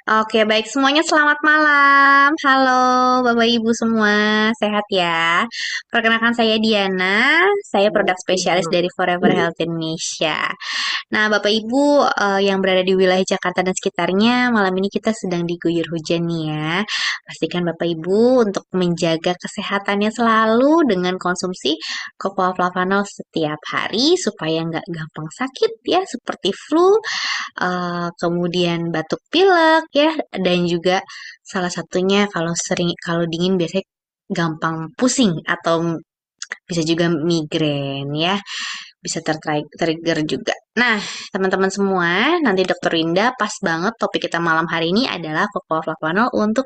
Oke, baik semuanya selamat malam. Halo Bapak Ibu semua, sehat ya? Perkenalkan saya Diana, saya produk spesialis dari Forever Health Indonesia. Nah, Bapak Ibu yang berada di wilayah Jakarta dan sekitarnya, malam ini kita sedang diguyur hujan nih ya. Pastikan Bapak Ibu untuk menjaga kesehatannya selalu dengan konsumsi Cocoa Flavanol setiap hari supaya nggak gampang sakit ya, seperti flu, kemudian batuk pilek ya, dan juga salah satunya kalau dingin biasanya gampang pusing atau bisa juga migrain ya, bisa tertrigger juga. Nah, teman-teman semua, nanti Dokter Winda pas banget topik kita malam hari ini adalah Cocoa Flavanol untuk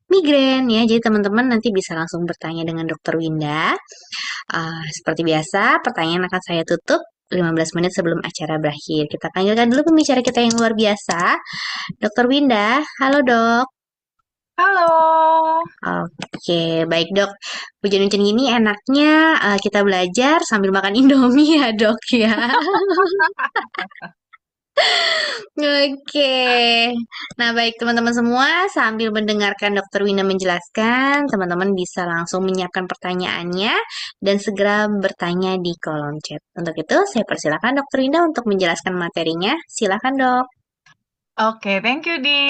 migrain ya. Jadi teman-teman nanti bisa langsung bertanya dengan Dokter Winda. Seperti biasa, pertanyaan akan saya tutup 15 menit sebelum acara berakhir. Kita panggilkan dulu pembicara kita yang luar biasa, Dokter Winda. Halo dok. Halo. Oke, baik dok. Hujan-hujan gini enaknya kita belajar sambil makan Indomie ya dok ya. Oke. Nah, baik teman-teman semua, sambil mendengarkan Dokter Winda menjelaskan, teman-teman bisa langsung menyiapkan pertanyaannya dan segera bertanya di kolom chat. Untuk itu, saya persilakan Dokter Winda untuk menjelaskan materinya. Silakan, Dok. Oke, thank you, Di.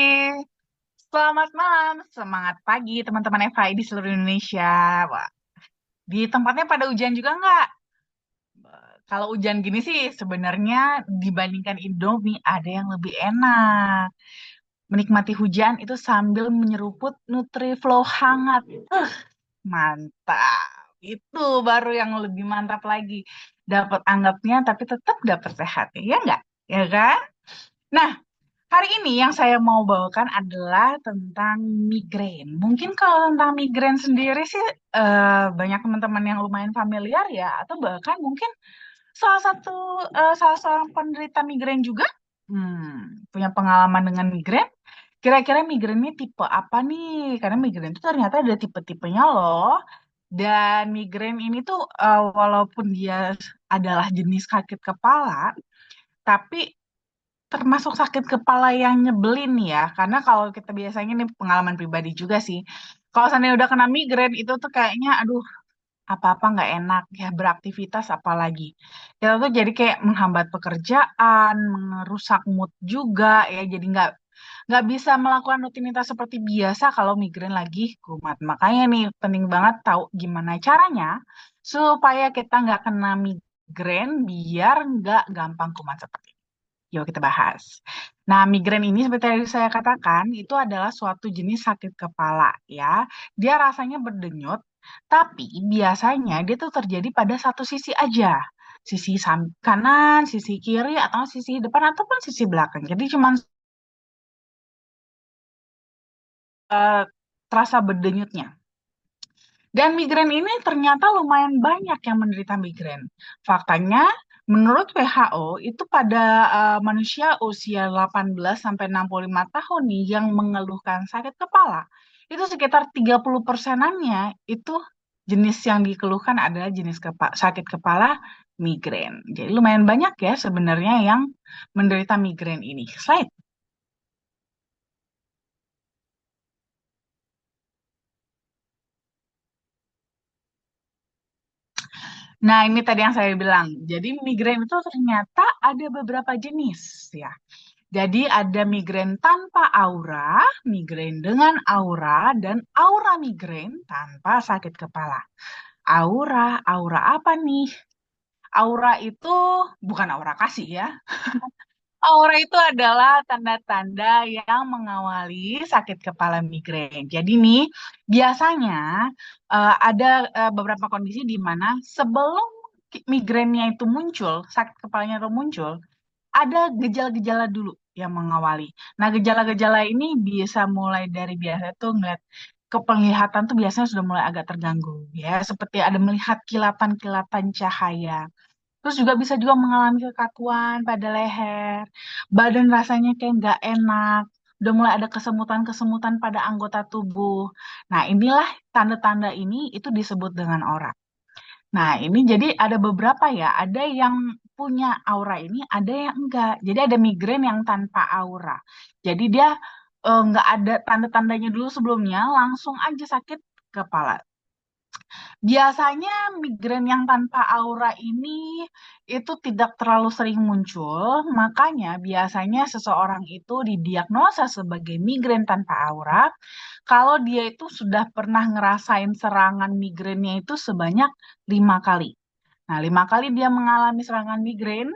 Selamat malam, semangat pagi teman-teman FHI di seluruh Indonesia. Wah, di tempatnya pada hujan juga nggak? Kalau hujan gini sih sebenarnya dibandingkan Indomie ada yang lebih enak. Menikmati hujan itu sambil menyeruput Nutriflow hangat. Mantap. Itu baru yang lebih mantap lagi. Dapat angetnya tapi tetap dapat sehatnya, ya nggak? Ya kan? Nah, hari ini yang saya mau bawakan adalah tentang migrain. Mungkin kalau tentang migrain sendiri sih banyak teman-teman yang lumayan familiar ya, atau bahkan mungkin salah seorang penderita migrain juga punya pengalaman dengan migrain. Kira-kira migrain ini tipe apa nih? Karena migrain itu ternyata ada tipe-tipenya loh. Dan migrain ini tuh walaupun dia adalah jenis sakit kepala, tapi termasuk sakit kepala yang nyebelin nih ya, karena kalau kita biasanya nih pengalaman pribadi juga sih, kalau seandainya udah kena migrain itu tuh kayaknya, aduh, apa-apa nggak enak ya beraktivitas apalagi. Kita tuh jadi kayak menghambat pekerjaan, merusak mood juga ya, jadi nggak bisa melakukan rutinitas seperti biasa kalau migrain lagi kumat. Makanya nih penting banget tahu gimana caranya supaya kita nggak kena migrain biar nggak gampang kumat seperti ini. Yuk kita bahas. Nah, migrain ini seperti yang saya katakan, itu adalah suatu jenis sakit kepala ya. Dia rasanya berdenyut, tapi biasanya dia tuh terjadi pada satu sisi aja. Sisi kanan, sisi kiri, atau sisi depan, ataupun sisi belakang. Jadi cuma terasa berdenyutnya. Dan migrain ini ternyata lumayan banyak yang menderita migrain. Faktanya, menurut WHO, itu pada manusia usia 18 sampai 65 tahun nih yang mengeluhkan sakit kepala, itu sekitar 30 persenannya itu jenis yang dikeluhkan adalah jenis sakit kepala migrain. Jadi lumayan banyak ya sebenarnya yang menderita migrain ini. Slide. Nah, ini tadi yang saya bilang. Jadi migrain itu ternyata ada beberapa jenis ya. Jadi ada migrain tanpa aura, migrain dengan aura, dan aura migrain tanpa sakit kepala. Aura apa nih? Aura itu bukan aura kasih ya. Aura itu adalah tanda-tanda yang mengawali sakit kepala migrain. Jadi nih, biasanya ada beberapa kondisi di mana sebelum migrainnya itu muncul, sakit kepalanya itu muncul, ada gejala-gejala dulu yang mengawali. Nah, gejala-gejala ini bisa mulai dari biasa tuh ngeliat kepenglihatan tuh biasanya sudah mulai agak terganggu ya, seperti ada melihat kilatan-kilatan cahaya. Terus juga bisa juga mengalami kekakuan pada leher, badan rasanya kayak nggak enak, udah mulai ada kesemutan-kesemutan pada anggota tubuh. Nah, inilah tanda-tanda ini itu disebut dengan aura. Nah, ini jadi ada beberapa ya, ada yang punya aura ini, ada yang enggak. Jadi ada migrain yang tanpa aura. Jadi dia nggak ada tanda-tandanya dulu sebelumnya, langsung aja sakit kepala. Biasanya migrain yang tanpa aura ini itu tidak terlalu sering muncul, makanya biasanya seseorang itu didiagnosa sebagai migrain tanpa aura kalau dia itu sudah pernah ngerasain serangan migrainnya itu sebanyak 5 kali. Nah, 5 kali dia mengalami serangan migrain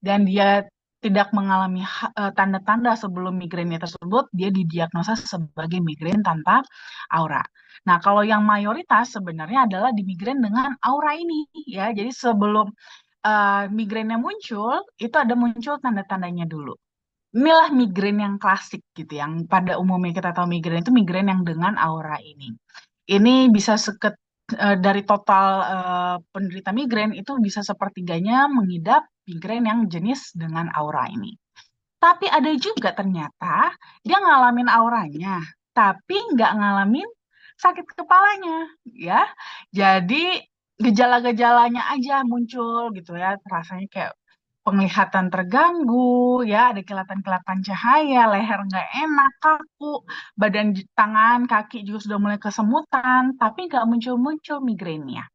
dan dia tidak mengalami tanda-tanda sebelum migrainnya tersebut, dia didiagnosa sebagai migrain tanpa aura. Nah, kalau yang mayoritas sebenarnya adalah di migrain dengan aura ini, ya. Jadi sebelum migrainnya muncul, itu ada muncul tanda-tandanya dulu. Inilah migrain yang klasik gitu, yang pada umumnya kita tahu migrain itu migrain yang dengan aura ini. Ini bisa dari total penderita migrain itu bisa sepertiganya mengidap migrain yang jenis dengan aura ini. Tapi ada juga ternyata dia ngalamin auranya, tapi nggak ngalamin sakit kepalanya, ya. Jadi gejala-gejalanya aja muncul gitu ya, rasanya kayak penglihatan terganggu, ya, ada kilatan-kilatan cahaya, leher nggak enak, kaku, badan, tangan, kaki juga sudah mulai kesemutan, tapi nggak muncul-muncul migrainnya.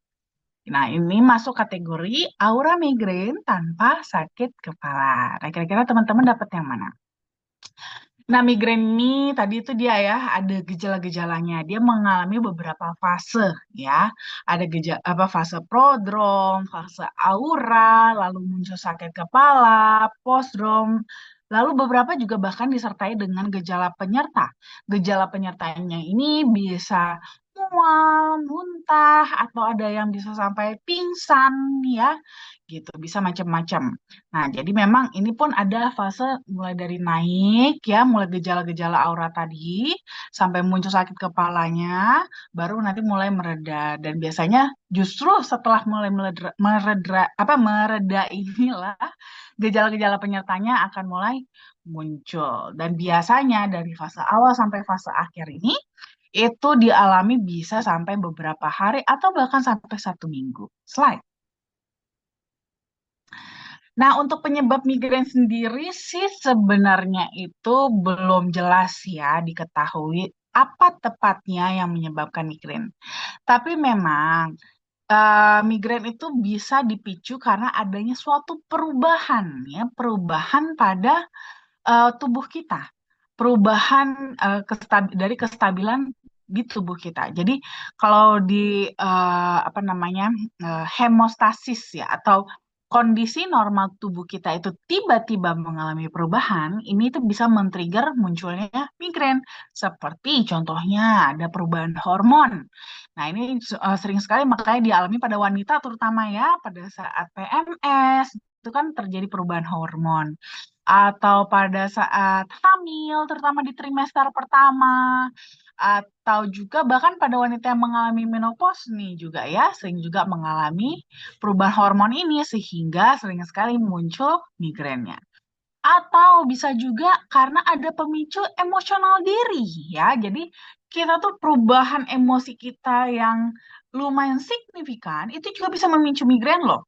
Nah, ini masuk kategori aura migrain tanpa sakit kepala. Nah, kira-kira teman-teman dapat yang mana? Nah, migrain ini tadi itu dia ya, ada gejala-gejalanya. Dia mengalami beberapa fase ya. Ada gejala apa fase prodrom, fase aura, lalu muncul sakit kepala, postdrom. Lalu beberapa juga bahkan disertai dengan gejala penyerta. Gejala penyertanya ini bisa mual, muntah, atau ada yang bisa sampai pingsan ya, gitu. Bisa macam-macam. Nah, jadi memang ini pun ada fase mulai dari naik ya, mulai gejala-gejala aura tadi sampai muncul sakit kepalanya, baru nanti mulai mereda. Dan biasanya justru setelah mulai mereda inilah gejala-gejala penyertanya akan mulai muncul. Dan biasanya dari fase awal sampai fase akhir ini itu dialami bisa sampai beberapa hari atau bahkan sampai 1 minggu. Slide. Nah, untuk penyebab migrain sendiri sih sebenarnya itu belum jelas ya diketahui apa tepatnya yang menyebabkan migrain. Tapi memang migrain itu bisa dipicu karena adanya suatu perubahan ya, perubahan pada tubuh kita. Perubahan dari kestabilan di tubuh kita. Jadi kalau di apa namanya hemostasis ya atau kondisi normal tubuh kita itu tiba-tiba mengalami perubahan, ini tuh bisa men-trigger munculnya migrain. Seperti contohnya ada perubahan hormon. Nah, ini sering sekali makanya dialami pada wanita terutama ya pada saat PMS itu kan terjadi perubahan hormon atau pada saat hamil, terutama di trimester pertama, atau juga bahkan pada wanita yang mengalami menopause nih juga ya, sering juga mengalami perubahan hormon ini sehingga sering sekali muncul migrainnya. Atau bisa juga karena ada pemicu emosional diri ya. Jadi kita tuh perubahan emosi kita yang lumayan signifikan itu juga bisa memicu migrain loh.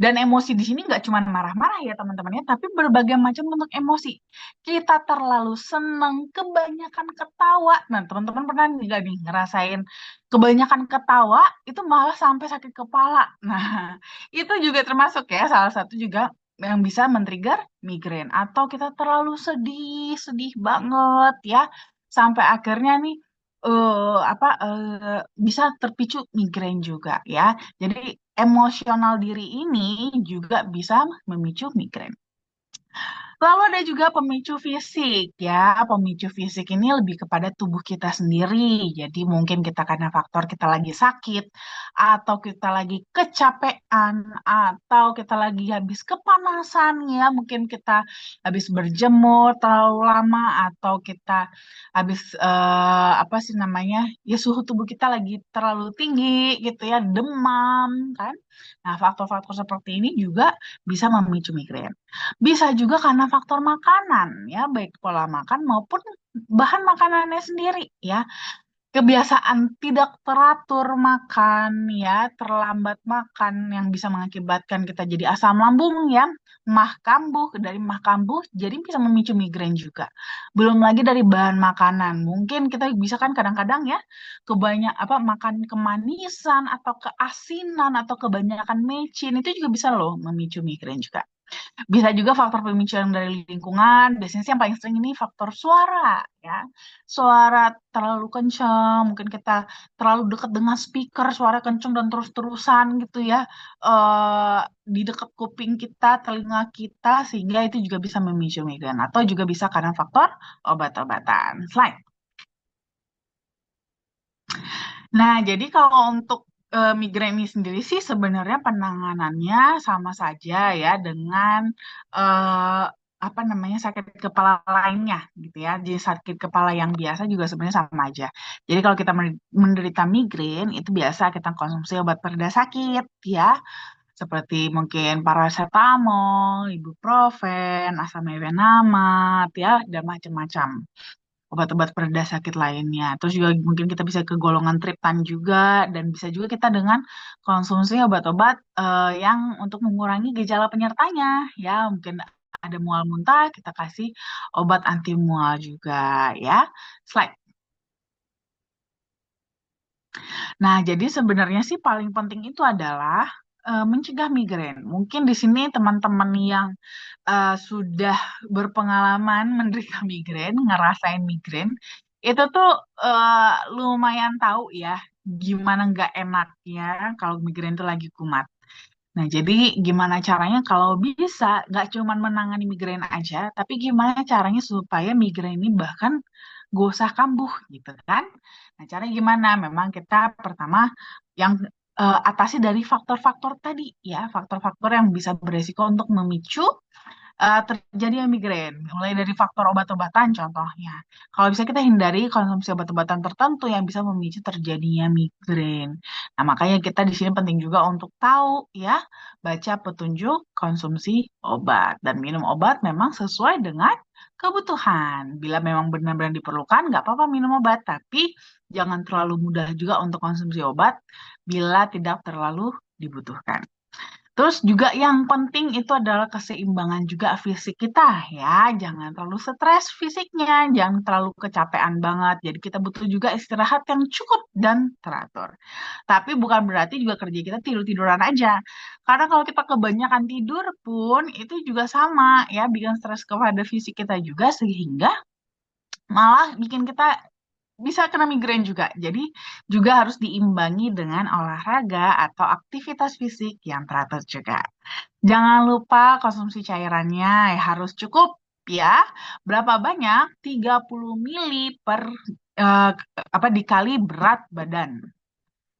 Dan emosi di sini nggak cuma marah-marah ya teman-teman ya, tapi berbagai macam bentuk emosi. Kita terlalu seneng, kebanyakan ketawa. Nah, teman-teman pernah nggak nih ngerasain kebanyakan ketawa itu malah sampai sakit kepala. Nah, itu juga termasuk ya salah satu juga yang bisa men-trigger migrain. Atau kita terlalu sedih, sedih banget ya, sampai akhirnya nih bisa terpicu migrain juga ya. Jadi emosional diri ini juga bisa memicu migrain. Lalu ada juga pemicu fisik ya. Pemicu fisik ini lebih kepada tubuh kita sendiri. Jadi mungkin kita karena faktor kita lagi sakit, atau kita lagi kecapean, atau kita lagi habis kepanasan ya. Mungkin kita habis berjemur terlalu lama, atau kita habis apa sih namanya? Ya suhu tubuh kita lagi terlalu tinggi gitu ya, demam kan. Nah, faktor-faktor seperti ini juga bisa memicu migrain. Bisa juga karena faktor makanan ya, baik pola makan maupun bahan makanannya sendiri ya. kebiasaan tidak teratur makan ya, terlambat makan yang bisa mengakibatkan kita jadi asam lambung ya, mah kambuh, dari mah kambuh jadi bisa memicu migrain juga. Belum lagi dari bahan makanan. Mungkin kita bisa kan kadang-kadang ya kebanyak apa makan kemanisan atau keasinan atau kebanyakan mecin itu juga bisa loh memicu migrain juga. Bisa juga faktor pemicu yang dari lingkungan. Biasanya sih yang paling sering ini faktor suara, ya. Suara terlalu kencang, mungkin kita terlalu dekat dengan speaker, suara kencang dan terus-terusan gitu ya. Di dekat kuping kita, telinga kita, sehingga itu juga bisa memicu migrain. Atau juga bisa karena faktor obat-obatan. Slide. Nah, jadi kalau untuk migrain ini sendiri sih sebenarnya penanganannya sama saja ya dengan eh, apa namanya sakit kepala lainnya gitu ya. Jadi sakit kepala yang biasa juga sebenarnya sama aja. Jadi kalau kita menderita migrain itu biasa kita konsumsi obat pereda sakit ya, seperti mungkin paracetamol, ibuprofen, asam mefenamat ya, dan macam-macam obat-obat pereda sakit lainnya. Terus juga mungkin kita bisa ke golongan triptan juga dan bisa juga kita dengan konsumsi obat-obat yang untuk mengurangi gejala penyertanya ya. Mungkin ada mual muntah, kita kasih obat anti mual juga ya. Slide. Nah, jadi sebenarnya sih paling penting itu adalah mencegah migrain. Mungkin di sini teman-teman yang sudah berpengalaman menderita migrain, ngerasain migrain, itu tuh lumayan tahu ya gimana nggak enaknya kalau migrain itu lagi kumat. Nah, jadi gimana caranya kalau bisa nggak cuma menangani migrain aja, tapi gimana caranya supaya migrain ini bahkan gak usah kambuh gitu kan? Nah, caranya gimana? Memang kita pertama yang atasi dari faktor-faktor tadi ya, faktor-faktor yang bisa beresiko untuk memicu terjadinya migrain, mulai dari faktor obat-obatan contohnya. Kalau bisa kita hindari konsumsi obat-obatan tertentu yang bisa memicu terjadinya migrain. Nah, makanya kita di sini penting juga untuk tahu ya, baca petunjuk konsumsi obat dan minum obat memang sesuai dengan kebutuhan. Bila memang benar-benar diperlukan, nggak apa-apa minum obat, tapi jangan terlalu mudah juga untuk konsumsi obat bila tidak terlalu dibutuhkan. Terus juga yang penting itu adalah keseimbangan juga fisik kita ya. Jangan terlalu stres fisiknya, jangan terlalu kecapean banget. Jadi kita butuh juga istirahat yang cukup dan teratur. Tapi bukan berarti juga kerja kita tidur-tiduran aja. Karena kalau kita kebanyakan tidur pun itu juga sama ya, bikin stres kepada fisik kita juga sehingga malah bikin kita bisa kena migrain juga. Jadi juga harus diimbangi dengan olahraga atau aktivitas fisik yang teratur juga. Jangan lupa konsumsi cairannya harus cukup ya. Berapa banyak? 30 mili per eh, apa dikali berat badan.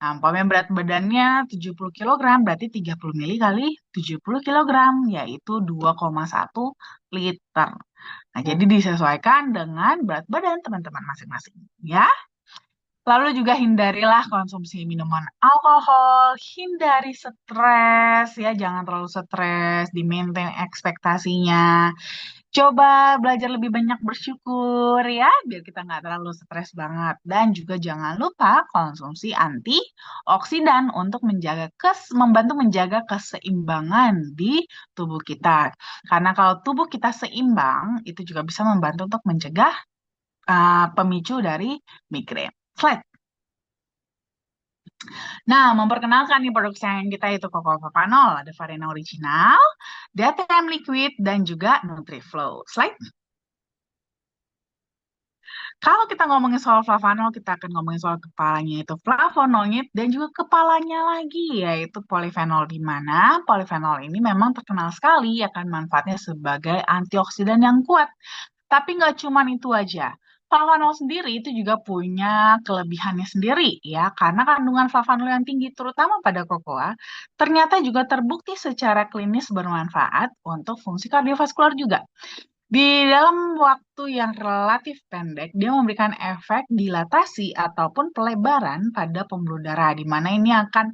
Nah, umpamanya berat badannya 70 kilogram, berarti 30 mili kali 70 kilogram, yaitu 2,1 liter. Nah, jadi disesuaikan dengan berat badan teman-teman masing-masing. Ya. Lalu juga hindarilah konsumsi minuman alkohol, hindari stres ya, jangan terlalu stres, di-maintain ekspektasinya. Coba belajar lebih banyak bersyukur ya, biar kita nggak terlalu stres banget. Dan juga jangan lupa konsumsi antioksidan untuk membantu menjaga keseimbangan di tubuh kita. Karena kalau tubuh kita seimbang, itu juga bisa membantu untuk mencegah pemicu dari migrain. Slide. Nah, memperkenalkan nih produk kesayangan kita itu Coco Papanol. Ada varian original, DTM liquid, dan juga NutriFlow. Slide. Kalau kita ngomongin soal flavanol, kita akan ngomongin soal kepalanya itu flavonoid dan juga kepalanya lagi yaitu polifenol, di mana polifenol ini memang terkenal sekali akan manfaatnya sebagai antioksidan yang kuat. Tapi nggak cuma itu aja. Flavanol sendiri itu juga punya kelebihannya sendiri ya, karena kandungan flavanol yang tinggi terutama pada kokoa ternyata juga terbukti secara klinis bermanfaat untuk fungsi kardiovaskular juga. Di dalam waktu yang relatif pendek, dia memberikan efek dilatasi ataupun pelebaran pada pembuluh darah, di mana ini akan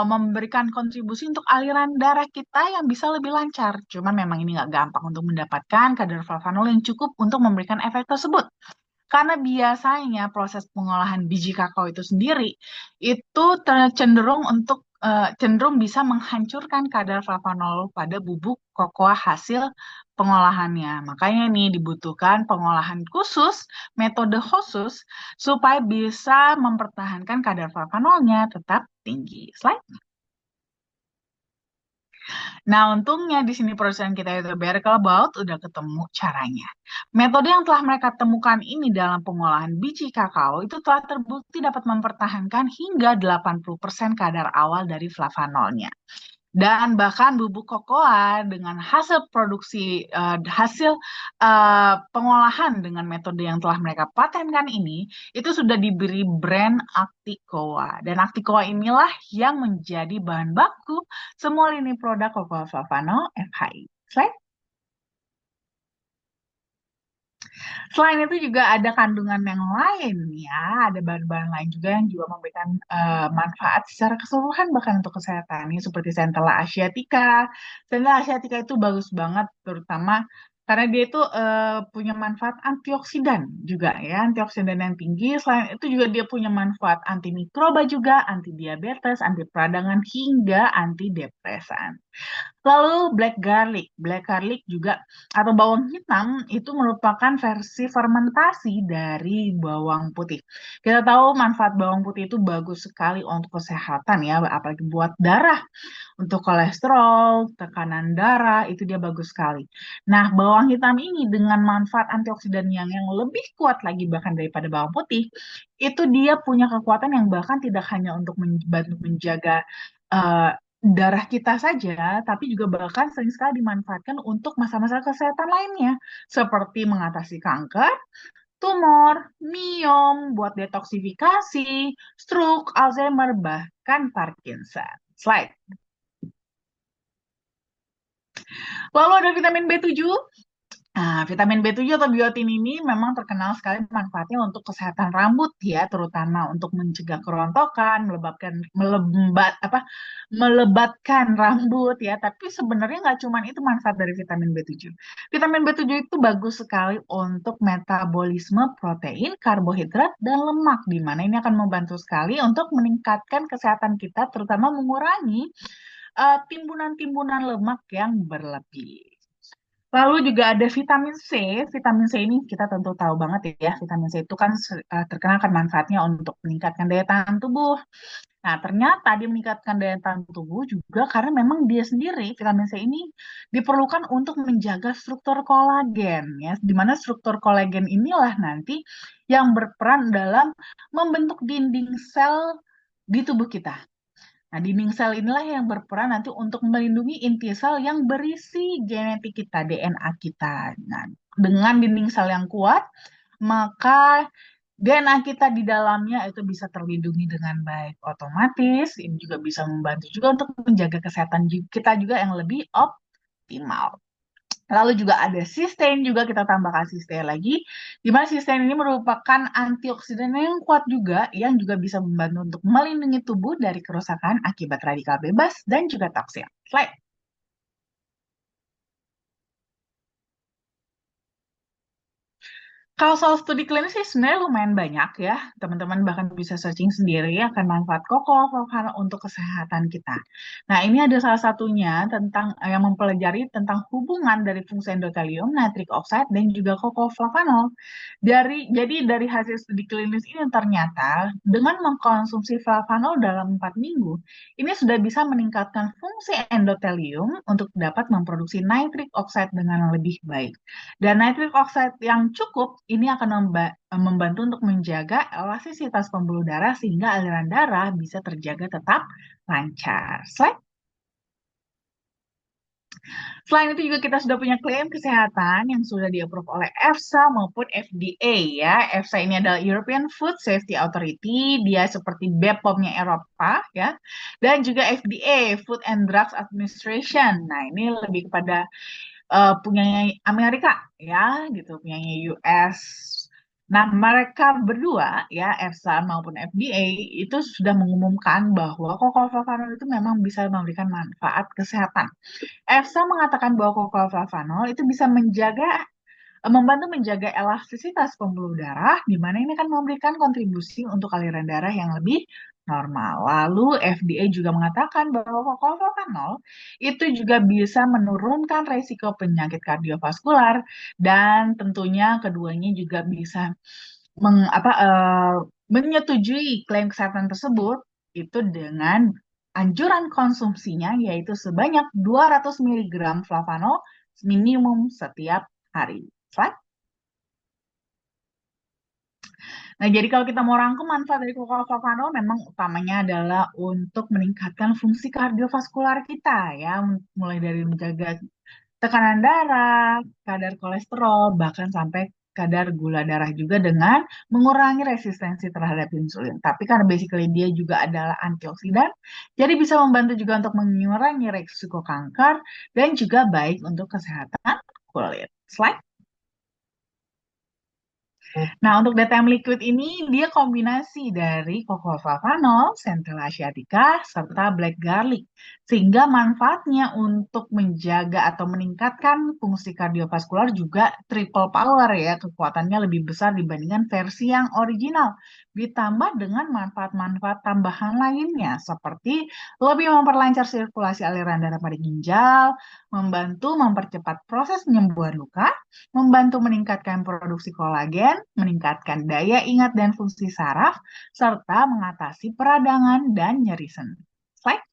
memberikan kontribusi untuk aliran darah kita yang bisa lebih lancar. Cuman memang ini nggak gampang untuk mendapatkan kadar flavanol yang cukup untuk memberikan efek tersebut. Karena biasanya proses pengolahan biji kakao itu sendiri itu cenderung cenderung bisa menghancurkan kadar flavanol pada bubuk kokoa hasil pengolahannya. Makanya nih dibutuhkan pengolahan khusus, metode khusus supaya bisa mempertahankan kadar flavanolnya tetap tinggi. Slide. Nah, untungnya di sini perusahaan kita itu Berkelbaut udah ketemu caranya. Metode yang telah mereka temukan ini dalam pengolahan biji kakao itu telah terbukti dapat mempertahankan hingga 80% kadar awal dari flavanolnya. Dan bahkan bubuk kokoa dengan hasil pengolahan dengan metode yang telah mereka patenkan ini itu sudah diberi brand Acticoa. Dan Acticoa inilah yang menjadi bahan baku semua lini produk Cocoa Flavano FHI. Slide. Selain itu juga ada kandungan yang lain ya, ada bahan-bahan lain juga yang juga memberikan manfaat secara keseluruhan bahkan untuk kesehatan. Ini seperti Centella asiatica. Centella asiatica itu bagus banget terutama karena dia itu punya manfaat antioksidan juga ya, antioksidan yang tinggi. Selain itu juga dia punya manfaat antimikroba juga, anti diabetes, anti peradangan hingga antidepresan. Lalu black garlic juga atau bawang hitam itu merupakan versi fermentasi dari bawang putih. Kita tahu manfaat bawang putih itu bagus sekali untuk kesehatan ya, apalagi buat darah, untuk kolesterol, tekanan darah itu dia bagus sekali. Nah, bawang hitam ini dengan manfaat antioksidan yang lebih kuat lagi bahkan daripada bawang putih, itu dia punya kekuatan yang bahkan tidak hanya untuk membantu menjaga eh, darah kita saja, tapi juga bahkan sering sekali dimanfaatkan untuk masalah-masalah kesehatan lainnya, seperti mengatasi kanker, tumor, miom, buat detoksifikasi, stroke, Alzheimer, bahkan Parkinson. Slide. Lalu ada vitamin B7. Nah, vitamin B7 atau biotin ini memang terkenal sekali manfaatnya untuk kesehatan rambut ya, terutama untuk mencegah kerontokan, melebatkan rambut ya. Tapi sebenarnya nggak cuma itu manfaat dari vitamin B7. Vitamin B7 itu bagus sekali untuk metabolisme protein, karbohidrat, dan lemak, di mana ini akan membantu sekali untuk meningkatkan kesehatan kita, terutama mengurangi timbunan-timbunan lemak yang berlebih. Lalu juga ada vitamin C. Vitamin C ini kita tentu tahu banget ya. Vitamin C itu kan terkenal kan manfaatnya untuk meningkatkan daya tahan tubuh. Nah, ternyata dia meningkatkan daya tahan tubuh juga karena memang dia sendiri, vitamin C ini diperlukan untuk menjaga struktur kolagen ya. Di mana struktur kolagen inilah nanti yang berperan dalam membentuk dinding sel di tubuh kita. Nah, dinding sel inilah yang berperan nanti untuk melindungi inti sel yang berisi genetik kita, DNA kita. Nah, dengan dinding sel yang kuat, maka DNA kita di dalamnya itu bisa terlindungi dengan baik. Otomatis ini juga bisa membantu juga untuk menjaga kesehatan kita juga yang lebih optimal. Lalu juga ada cysteine, juga kita tambahkan cysteine lagi, di mana cysteine ini merupakan antioksidan yang kuat juga, yang juga bisa membantu untuk melindungi tubuh dari kerusakan akibat radikal bebas dan juga toksin. Slide. Kalau soal studi klinis sih sebenarnya lumayan banyak ya. Teman-teman bahkan bisa searching sendiri akan manfaat koko untuk kesehatan kita. Nah, ini ada salah satunya tentang yang mempelajari tentang hubungan dari fungsi endotelium, nitric oxide, dan juga flavanol. Jadi dari hasil studi klinis ini ternyata dengan mengkonsumsi flavanol dalam 4 minggu, ini sudah bisa meningkatkan fungsi endotelium untuk dapat memproduksi nitric oxide dengan lebih baik. Dan nitric oxide yang cukup ini akan membantu untuk menjaga elastisitas pembuluh darah sehingga aliran darah bisa terjaga tetap lancar. Selain itu juga kita sudah punya klaim kesehatan yang sudah di-approve oleh EFSA maupun FDA ya. EFSA ini adalah European Food Safety Authority, dia seperti BPOM-nya Eropa ya. Dan juga FDA, Food and Drugs Administration. Nah, ini lebih kepada punyanya Amerika ya gitu, punyanya US. Nah, mereka berdua ya, EFSA maupun FDA itu sudah mengumumkan bahwa flavanol itu memang bisa memberikan manfaat kesehatan. EFSA mengatakan bahwa flavanol itu bisa menjaga membantu menjaga elastisitas pembuluh darah, di mana ini kan memberikan kontribusi untuk aliran darah yang lebih normal. Lalu FDA juga mengatakan bahwa fosfolfenol itu juga bisa menurunkan resiko penyakit kardiovaskular dan tentunya keduanya juga bisa menyetujui klaim kesehatan tersebut itu dengan anjuran konsumsinya yaitu sebanyak 200 miligram flavanol minimum setiap hari. Slide. Nah, jadi kalau kita mau rangkum manfaat dari flavanol memang utamanya adalah untuk meningkatkan fungsi kardiovaskular kita ya, mulai dari menjaga tekanan darah, kadar kolesterol, bahkan sampai kadar gula darah juga dengan mengurangi resistensi terhadap insulin. Tapi karena basically dia juga adalah antioksidan, jadi bisa membantu juga untuk mengurangi risiko kanker dan juga baik untuk kesehatan kulit. Slide. Nah, untuk DTM liquid ini dia kombinasi dari cocoflavanol, centella asiatica, serta black garlic. Sehingga manfaatnya untuk menjaga atau meningkatkan fungsi kardiovaskular juga triple power ya, kekuatannya lebih besar dibandingkan versi yang original. Ditambah dengan manfaat-manfaat tambahan lainnya seperti lebih memperlancar sirkulasi aliran darah pada ginjal, membantu mempercepat proses penyembuhan luka, membantu meningkatkan produksi kolagen, meningkatkan daya ingat dan fungsi saraf, serta mengatasi peradangan dan nyeri sendi. Slide.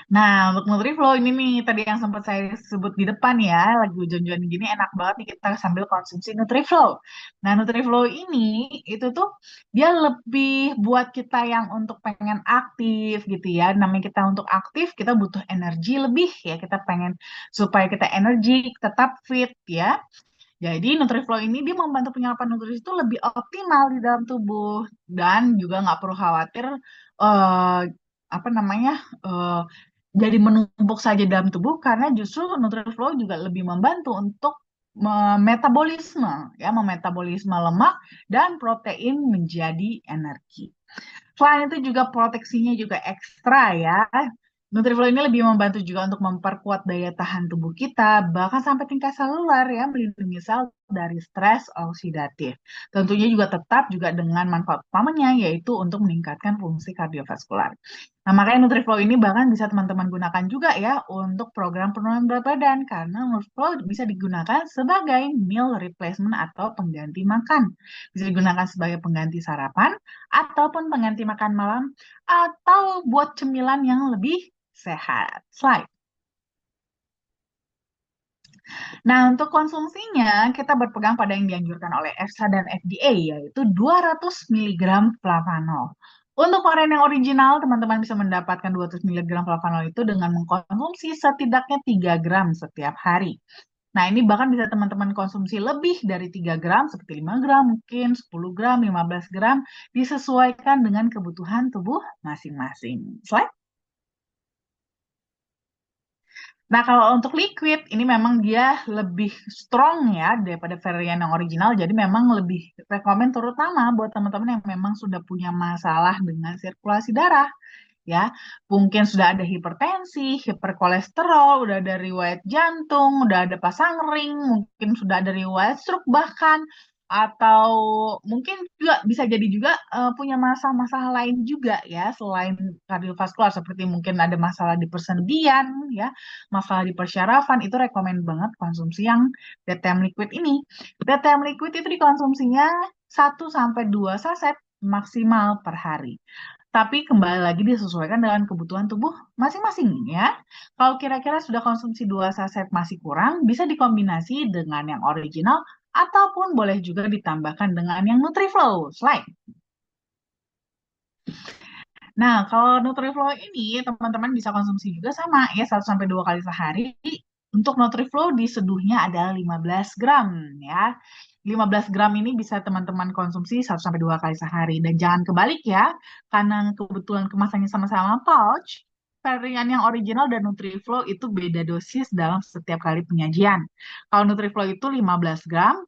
Nah, untuk Nutriflow ini nih, tadi yang sempat saya sebut di depan ya, lagi hujan-hujan gini enak banget nih kita sambil konsumsi Nutriflow. Nah, Nutriflow ini, itu tuh dia lebih buat kita yang untuk pengen aktif gitu ya. Namanya kita untuk aktif, kita butuh energi lebih ya. Kita pengen supaya kita energi, tetap fit ya. Jadi Nutriflow ini dia membantu penyerapan nutrisi itu lebih optimal di dalam tubuh dan juga nggak perlu khawatir eh, apa namanya eh, jadi menumpuk saja dalam tubuh karena justru Nutriflow juga lebih membantu untuk metabolisme ya memetabolisme lemak dan protein menjadi energi. Selain itu juga proteksinya juga ekstra ya. Nutriflow ini lebih membantu juga untuk memperkuat daya tahan tubuh kita, bahkan sampai tingkat seluler ya, melindungi sel dari stres oksidatif. Tentunya juga tetap juga dengan manfaat utamanya, yaitu untuk meningkatkan fungsi kardiovaskular. Nah, makanya Nutriflow ini bahkan bisa teman-teman gunakan juga ya untuk program penurunan berat badan, karena Nutriflow bisa digunakan sebagai meal replacement atau pengganti makan. Bisa digunakan sebagai pengganti sarapan, ataupun pengganti makan malam, atau buat cemilan yang lebih sehat. Slide. Nah, untuk konsumsinya, kita berpegang pada yang dianjurkan oleh EFSA dan FDA, yaitu 200 miligram flavanol. Untuk varian yang original, teman-teman bisa mendapatkan 200 miligram flavanol itu dengan mengkonsumsi setidaknya 3 gram setiap hari. Nah, ini bahkan bisa teman-teman konsumsi lebih dari 3 gram, seperti 5 gram, mungkin 10 gram, 15 gram, disesuaikan dengan kebutuhan tubuh masing-masing. Slide. Nah, kalau untuk liquid, ini memang dia lebih strong ya daripada varian yang original. Jadi memang lebih rekomen terutama buat teman-teman yang memang sudah punya masalah dengan sirkulasi darah. Ya, mungkin sudah ada hipertensi, hiperkolesterol, udah ada riwayat jantung, udah ada pasang ring, mungkin sudah ada riwayat stroke bahkan, atau mungkin juga bisa jadi juga punya masalah-masalah lain juga ya selain kardiovaskular seperti mungkin ada masalah di persendian ya, masalah di persyarafan itu rekomen banget konsumsi yang DTM liquid ini. DTM liquid itu dikonsumsinya 1 sampai 2 saset maksimal per hari. Tapi kembali lagi disesuaikan dengan kebutuhan tubuh masing-masing ya. Kalau kira-kira sudah konsumsi 2 saset masih kurang, bisa dikombinasi dengan yang original ataupun boleh juga ditambahkan dengan yang Nutriflow. Slide. Nah, kalau Nutriflow ini teman-teman bisa konsumsi juga sama ya 1 sampai 2 kali sehari. Untuk Nutriflow diseduhnya adalah 15 gram ya. 15 gram ini bisa teman-teman konsumsi 1 sampai 2 kali sehari. Dan jangan kebalik ya, karena kebetulan kemasannya sama-sama pouch, varian yang original dan Nutriflow itu beda dosis dalam setiap kali penyajian. Kalau Nutriflow itu 15 gram,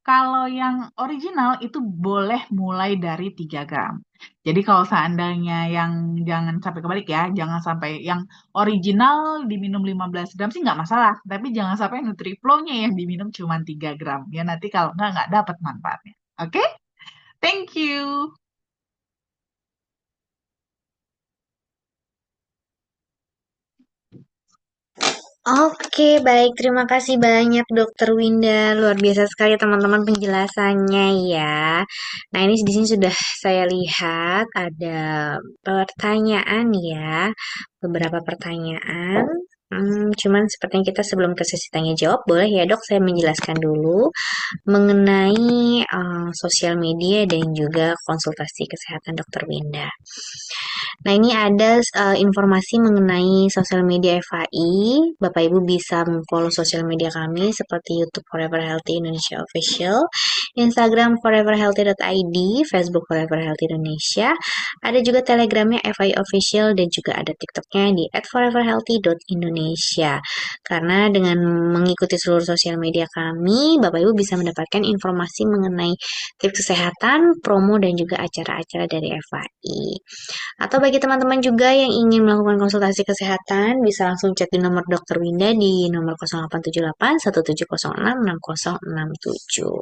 Kalau yang original itu boleh mulai dari 3 gram. Jadi kalau seandainya yang jangan sampai kebalik ya, jangan sampai yang original diminum 15 gram sih nggak masalah. Tapi jangan sampai Nutriflow-nya yang diminum cuma 3 gram. Ya nanti kalau nggak dapat manfaatnya. Oke? Thank you. Oke, baik. Terima kasih banyak Dokter Winda. Luar biasa sekali teman-teman penjelasannya ya. Nah, ini di sini sudah saya lihat ada pertanyaan ya. Beberapa pertanyaan. Cuman sepertinya kita sebelum ke sesi tanya jawab, boleh ya dok saya menjelaskan dulu mengenai sosial media dan juga konsultasi kesehatan Dokter Winda. Nah, ini ada informasi mengenai sosial media FHI. Bapak Ibu bisa follow sosial media kami seperti YouTube Forever Healthy Indonesia Official, Instagram foreverhealthy.id, Facebook Forever Healthy Indonesia. Ada juga Telegramnya FHI Official dan juga ada TikToknya di @foreverhealthy.indonesia. Karena dengan mengikuti seluruh sosial media kami, Bapak Ibu bisa mendapatkan informasi mengenai tips kesehatan, promo dan juga acara-acara dari FHI. Atau bagi teman-teman juga yang ingin melakukan konsultasi kesehatan, bisa langsung cek di nomor Dokter Winda di nomor 0878 1706 6067.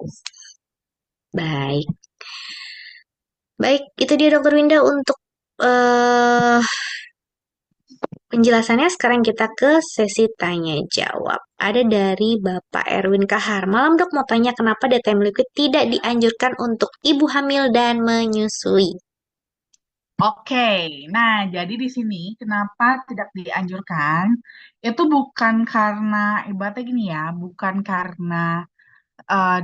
Baik, baik, itu dia Dokter Winda untuk eh, penjelasannya. Sekarang kita ke sesi tanya jawab. Ada dari Bapak Erwin Kahar. Malam dok, mau tanya kenapa DTM liquid tidak dianjurkan untuk ibu hamil dan menyusui? Oke, nah jadi di sini kenapa tidak dianjurkan? Itu bukan karena ibaratnya gini ya, bukan karena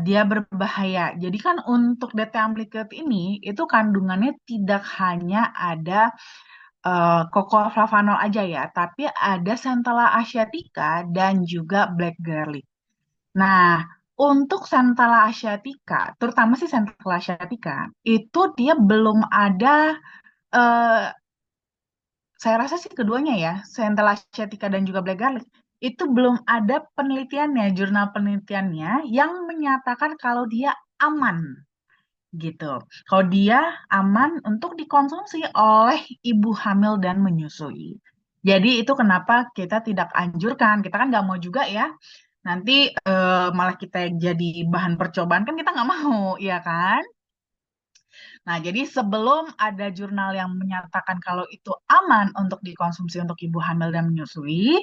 dia berbahaya. Jadi kan untuk DT-amplified ini itu kandungannya tidak hanya ada cocoa flavanol aja ya, tapi ada Centella asiatica dan juga black garlic. Nah, untuk Centella asiatica, terutama sih Centella asiatica, itu dia belum ada eh, saya rasa sih keduanya ya, Centella asiatica dan juga black garlic, itu belum ada penelitiannya, jurnal penelitiannya yang menyatakan kalau dia aman gitu. Kalau dia aman untuk dikonsumsi oleh ibu hamil dan menyusui. Jadi itu kenapa kita tidak anjurkan. Kita kan nggak mau juga ya. Nanti malah kita jadi bahan percobaan kan kita nggak mau, ya kan? Nah, jadi sebelum ada jurnal yang menyatakan kalau itu aman untuk dikonsumsi untuk ibu hamil dan menyusui,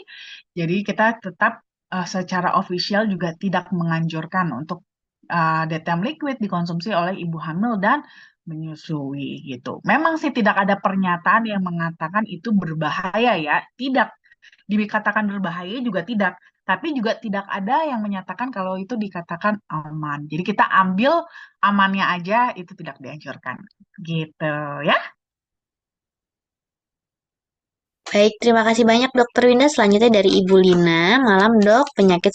jadi kita tetap secara official juga tidak menganjurkan untuk DTM liquid dikonsumsi oleh ibu hamil dan menyusui gitu. Memang sih tidak ada pernyataan yang mengatakan itu berbahaya ya, tidak dikatakan berbahaya juga tidak, tapi juga tidak ada yang menyatakan kalau itu dikatakan aman. Jadi kita ambil amannya aja itu tidak dianjurkan. Gitu ya. Baik, terima kasih banyak Dokter Winda. Selanjutnya dari Ibu Lina. Malam dok, penyakit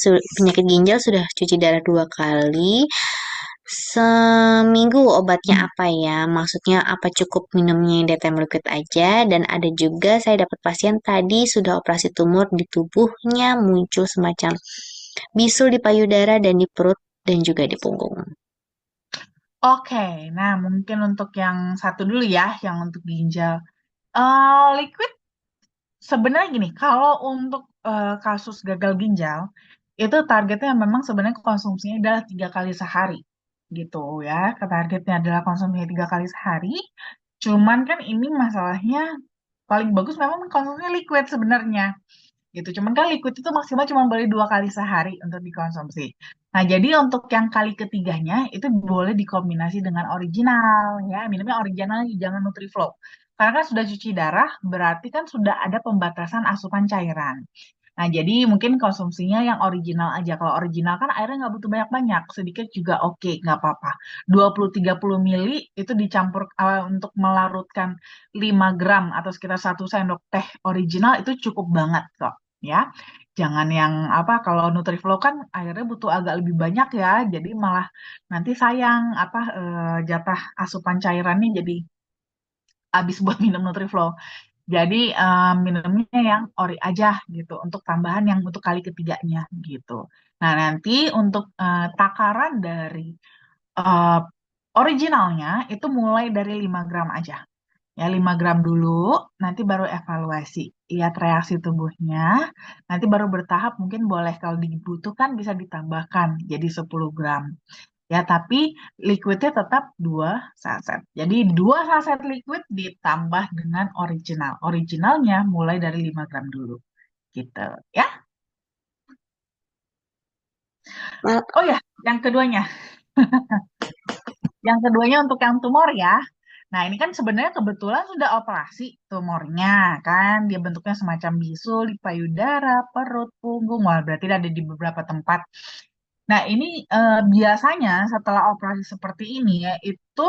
ginjal sudah cuci darah 2 kali. Seminggu obatnya apa ya? Maksudnya apa cukup minumnya DTM liquid aja? Dan ada juga saya dapat pasien tadi sudah operasi tumor di tubuhnya muncul semacam bisul di payudara dan di perut dan juga di punggung. Oke, nah mungkin untuk yang satu dulu ya, yang untuk ginjal. Liquid sebenarnya gini, kalau untuk kasus gagal ginjal, itu targetnya memang sebenarnya konsumsinya adalah 3 kali sehari, gitu ya. Targetnya adalah konsumsinya 3 kali sehari. Cuman kan ini masalahnya paling bagus memang konsumsinya liquid sebenarnya gitu. Cuman kan liquid itu maksimal cuma boleh 2 kali sehari untuk dikonsumsi. Nah, jadi untuk yang kali ketiganya itu boleh dikombinasi dengan original ya. Minumnya original jangan Nutriflow. Karena kan sudah cuci darah, berarti kan sudah ada pembatasan asupan cairan. Nah, jadi mungkin konsumsinya yang original aja. Kalau original kan airnya nggak butuh banyak-banyak, sedikit juga oke, nggak apa-apa. 20-30 mili itu dicampur untuk melarutkan 5 gram atau sekitar 1 sendok teh original itu cukup banget kok ya. Jangan yang apa kalau Nutriflow kan airnya butuh agak lebih banyak ya, jadi malah nanti sayang apa jatah asupan cairannya jadi habis buat minum Nutriflow. Jadi minumnya yang ori aja gitu untuk tambahan yang untuk kali ketiganya gitu. Nah, nanti untuk takaran dari eh, originalnya itu mulai dari 5 gram aja. Ya, 5 gram dulu, nanti baru evaluasi. Lihat reaksi tubuhnya, nanti baru bertahap mungkin boleh kalau dibutuhkan bisa ditambahkan jadi 10 gram. Ya, tapi liquidnya tetap 2 saset. Jadi 2 saset liquid ditambah dengan original. Originalnya mulai dari 5 gram dulu. Gitu. Ya. Mal- Oh ya, yang keduanya. Yang keduanya untuk yang tumor ya. Nah, ini kan sebenarnya kebetulan sudah operasi tumornya kan. Dia bentuknya semacam bisul di payudara, perut, punggung. Wah, berarti ada di beberapa tempat. Nah, ini biasanya setelah operasi seperti ini ya, itu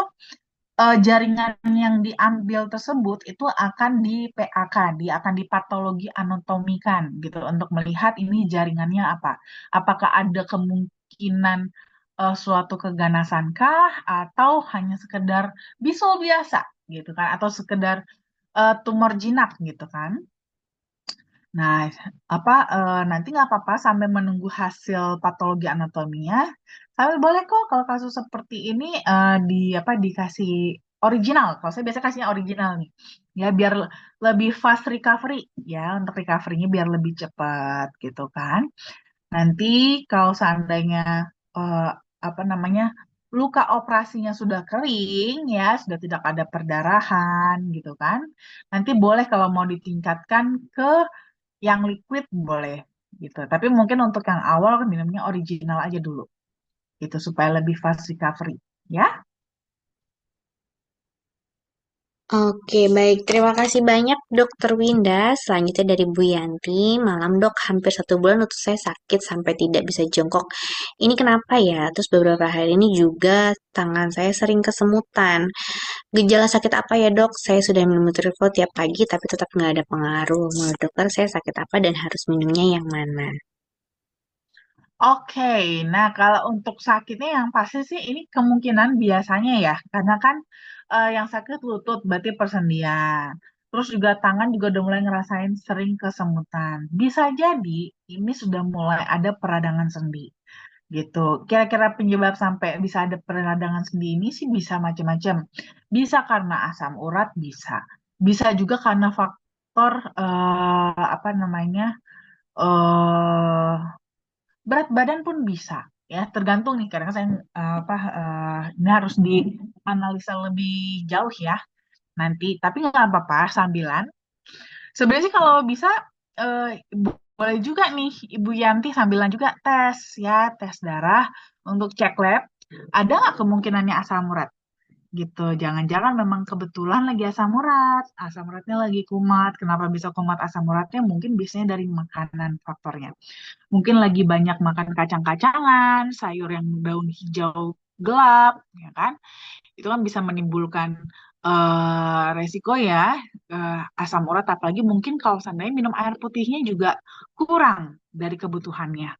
jaringan yang diambil tersebut itu akan di PAK, dia akan dipatologi anatomikan gitu untuk melihat ini jaringannya apa. Apakah ada kemungkinan suatu keganasankah atau hanya sekedar bisul biasa gitu kan atau sekedar tumor jinak gitu kan. Nah, nanti nggak apa-apa sampai menunggu hasil patologi anatominya. Sampai boleh kok kalau kasus seperti ini dikasih original. Kalau saya biasa kasihnya original nih. Ya biar lebih fast recovery ya untuk recovery-nya biar lebih cepat gitu kan. Nanti kalau seandainya eh, apa namanya luka operasinya sudah kering ya, sudah tidak ada perdarahan gitu kan. Nanti boleh kalau mau ditingkatkan ke yang liquid boleh gitu. Tapi mungkin untuk yang awal minumnya original aja dulu gitu supaya lebih fast recovery ya. Oke, baik. Terima kasih banyak, Dokter Winda. Selanjutnya dari Bu Yanti. Malam, Dok. Hampir 1 bulan lutut saya sakit sampai tidak bisa jongkok. Ini kenapa ya? Terus beberapa hari ini juga tangan saya sering kesemutan. Gejala sakit apa ya, Dok? Saya sudah minum Nutriflo tiap pagi, tapi tetap nggak ada pengaruh. Menurut dokter, saya sakit apa dan harus minumnya yang mana? Oke, nah kalau untuk sakitnya yang pasti sih ini kemungkinan biasanya ya, karena kan yang sakit lutut berarti persendian. Terus juga tangan juga udah mulai ngerasain sering kesemutan. Bisa jadi ini sudah mulai ada peradangan sendi gitu. Kira-kira penyebab sampai bisa ada peradangan sendi ini sih bisa macam-macam. Bisa karena asam urat, bisa. Bisa juga karena faktor apa namanya? eh berat badan pun bisa ya tergantung nih karena saya ini harus dianalisa lebih jauh ya nanti tapi nggak apa-apa sambilan sebenarnya sih kalau bisa boleh juga nih Ibu Yanti sambilan juga tes ya tes darah untuk cek lab ada nggak kemungkinannya asam urat gitu jangan-jangan memang kebetulan lagi asam urat asam uratnya lagi kumat kenapa bisa kumat asam uratnya mungkin biasanya dari makanan faktornya mungkin lagi banyak makan kacang-kacangan, sayur yang daun hijau gelap, ya kan? Itu kan bisa menimbulkan resiko ya asam urat. Apalagi mungkin kalau seandainya minum air putihnya juga kurang dari kebutuhannya,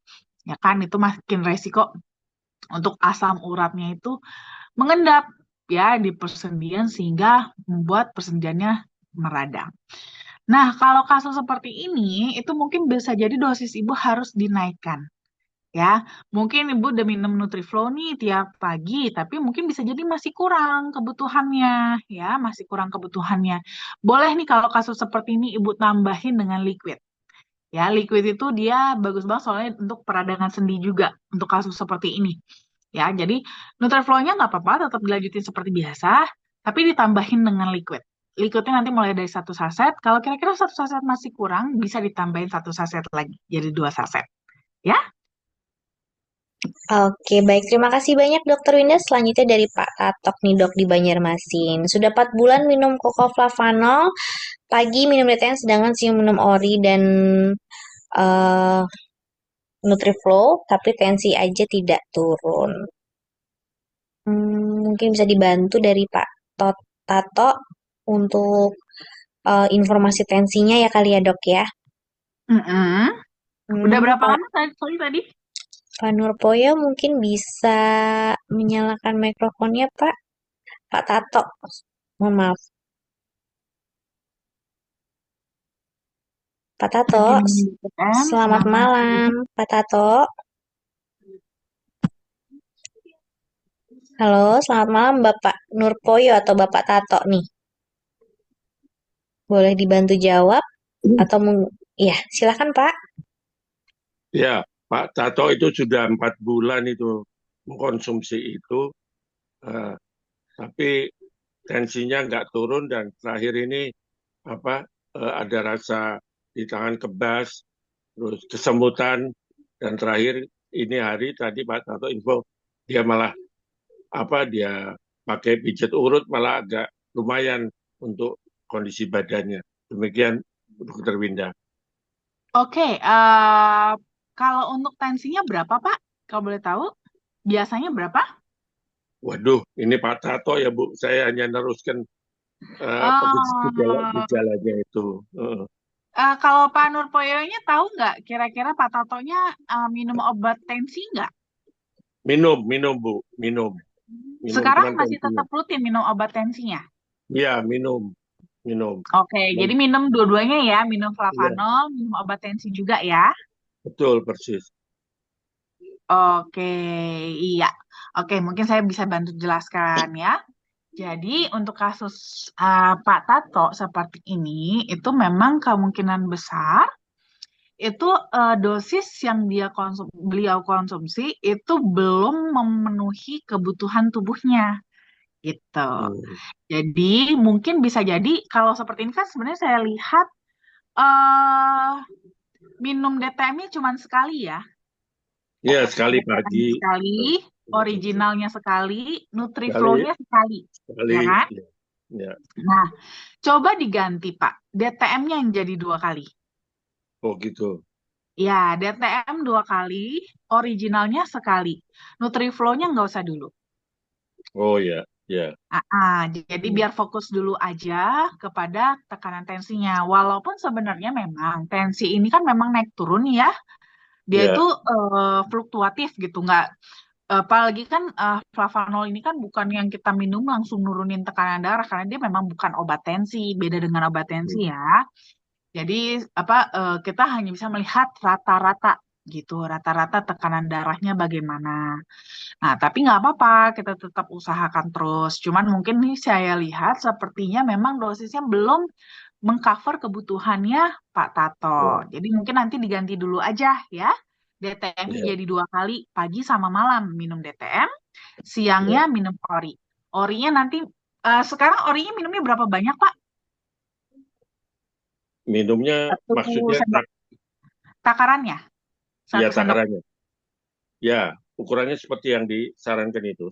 ya kan? Itu makin resiko untuk asam uratnya itu mengendap ya di persendian sehingga membuat persendiannya meradang. Nah, kalau kasus seperti ini, itu mungkin bisa jadi dosis ibu harus dinaikkan ya. Mungkin Ibu udah minum Nutriflo nih tiap pagi, tapi mungkin bisa jadi masih kurang kebutuhannya, ya, masih kurang kebutuhannya. Boleh nih kalau kasus seperti ini Ibu tambahin dengan liquid. Ya, liquid itu dia bagus banget soalnya untuk peradangan sendi juga untuk kasus seperti ini. Ya, jadi Nutriflo-nya nggak apa-apa, tetap dilanjutin seperti biasa, tapi ditambahin dengan liquid. Liquidnya nanti mulai dari 1 saset. Kalau kira-kira 1 saset masih kurang, bisa ditambahin 1 saset lagi, jadi 2 saset. Ya. Oke, baik. Terima kasih banyak, Dokter Winda. Selanjutnya dari Pak Tatok nih, Dok, di Banjarmasin. Sudah 4 bulan minum Flavanol, pagi minum DTN, sedangkan siang minum Ori dan eh Nutriflo, tapi tensi aja tidak turun. Mungkin bisa dibantu dari Pak Tato untuk informasi tensinya ya kali ya, Dok ya. Mm-mm. Udah Hmm, berapa Pak lama tadi? Pak Nurpoyo mungkin bisa menyalakan mikrofonnya, Pak. Pak Tato. Mohon maaf. Pak Tato, lagi minum BBM selamat sama malam, Pak Tato. Halo, selamat malam Bapak Nurpoyo atau Bapak Tato nih. Boleh dibantu jawab atau iya, silakan Pak. Ya, Pak Tato itu sudah 4 bulan itu mengkonsumsi itu, eh, tapi tensinya nggak turun dan terakhir ini apa ada rasa di tangan kebas, terus kesemutan dan terakhir ini hari tadi Pak Tato info dia malah dia pakai pijat urut malah agak lumayan untuk kondisi badannya. Demikian Dokter Winda. Oke, kalau untuk tensinya berapa, Pak? Kalau boleh tahu, biasanya berapa? Waduh, ini Pak Tato ya Bu, saya hanya neruskan Eh, gejalanya itu. kalau Pak Nurpoyonya tahu nggak, kira-kira Pak Tatonya minum obat tensi nggak? Minum, minum Bu, minum, minum Sekarang cuman masih tensinya. tetap rutin minum obat tensinya? Iya, minum, minum. Oke, jadi minum dua-duanya ya, minum Iya, flavanol, minum obat tensi juga ya. betul persis. Oke, iya. Oke, mungkin saya bisa bantu jelaskan ya. Jadi untuk kasus Pak Tato seperti ini, itu memang kemungkinan besar itu dosis yang beliau konsumsi itu belum memenuhi kebutuhan tubuhnya gitu. Hmm. Jadi mungkin bisa jadi kalau seperti ini kan sebenarnya saya lihat eh minum DTM-nya cuma sekali ya. Iya, sekali DTM pagi, sekali, eh, originalnya sekali, sekali, Nutriflow-nya sekali, sekali. ya kan? Ya, ya. Nah, coba diganti Pak, DTM-nya yang jadi dua kali. Oh gitu. Ya, DTM dua kali, originalnya sekali. Nutriflow-nya nggak usah dulu. Oh ya, ya, Jadi hmm, biar fokus dulu aja kepada tekanan tensinya. Walaupun sebenarnya memang tensi ini kan memang naik turun ya. Dia itu ya, fluktuatif gitu, nggak apalagi kan flavanol ini kan bukan yang kita minum langsung nurunin tekanan darah karena dia memang bukan obat tensi, beda dengan obat tensi hmm, ya. Jadi kita hanya bisa melihat rata-rata gitu, rata-rata tekanan darahnya bagaimana. Nah, tapi nggak apa-apa, kita tetap usahakan terus. Cuman mungkin nih saya lihat sepertinya memang dosisnya belum mengcover kebutuhannya Pak Tato. ya, Jadi mungkin nanti diganti dulu aja ya. DTM-nya ya, jadi dua kali, pagi sama malam minum DTM, siangnya ya. minum ori. Orinya nanti, sekarang orinya minumnya berapa banyak Pak? Minumnya Satu maksudnya sendok takarannya, ya satu sendok. takarannya. Ya, ukurannya seperti yang disarankan itu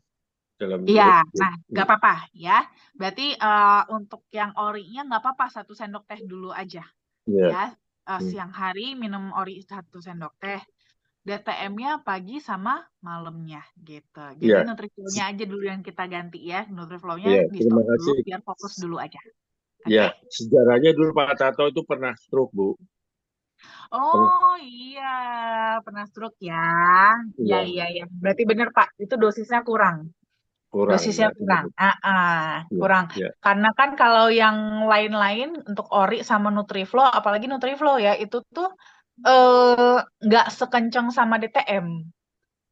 dalam Iya, review. nah nggak apa-apa ya. Berarti untuk yang orinya nggak apa-apa, satu sendok teh dulu aja Ya, ya. hmm, Siang hari minum ori satu sendok teh. DTM-nya pagi sama malamnya gitu. Jadi ya, Nutriflow-nya aja dulu yang kita ganti ya. Nutriflow-nya ya. di Terima stop dulu kasih. biar fokus dulu aja. Ya, Oke? sejarahnya dulu Pak Tato itu pernah stroke, Bu. Pernah, Oh iya, pernah stroke ya. Ya, ya, iya, ya. Berarti bener Pak, itu dosisnya kurang. kurang Dosisnya ya. kurang. Ya, Kurang. ya. Karena kan kalau yang lain-lain untuk ori sama Nutriflow, apalagi Nutriflow ya, itu tuh nggak sekencang sama DTM.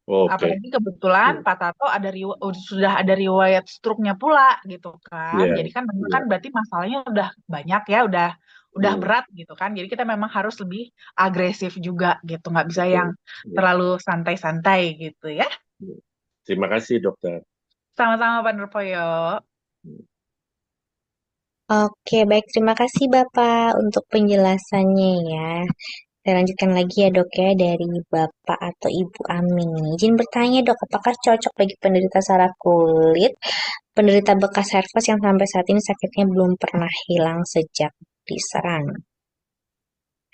Oke. Apalagi kebetulan Ya, Pak Tato sudah ada riwayat stroke-nya pula gitu kan. ya, Jadi kan memang kan ya. berarti masalahnya udah banyak ya, udah Hmm, berat gitu kan. Jadi kita memang harus lebih agresif juga gitu, nggak bisa yang betul. Ya, terlalu santai-santai gitu ya. ya. Terima kasih, dokter. Sama-sama Pak Nurpoyo. Oke, baik. Terima kasih Bapak untuk penjelasannya ya. Saya lanjutkan lagi ya dok ya dari Bapak atau Ibu Amin nih. Izin bertanya dok, apakah cocok bagi penderita saraf kulit, penderita bekas herpes yang sampai saat ini sakitnya belum pernah hilang sejak diserang?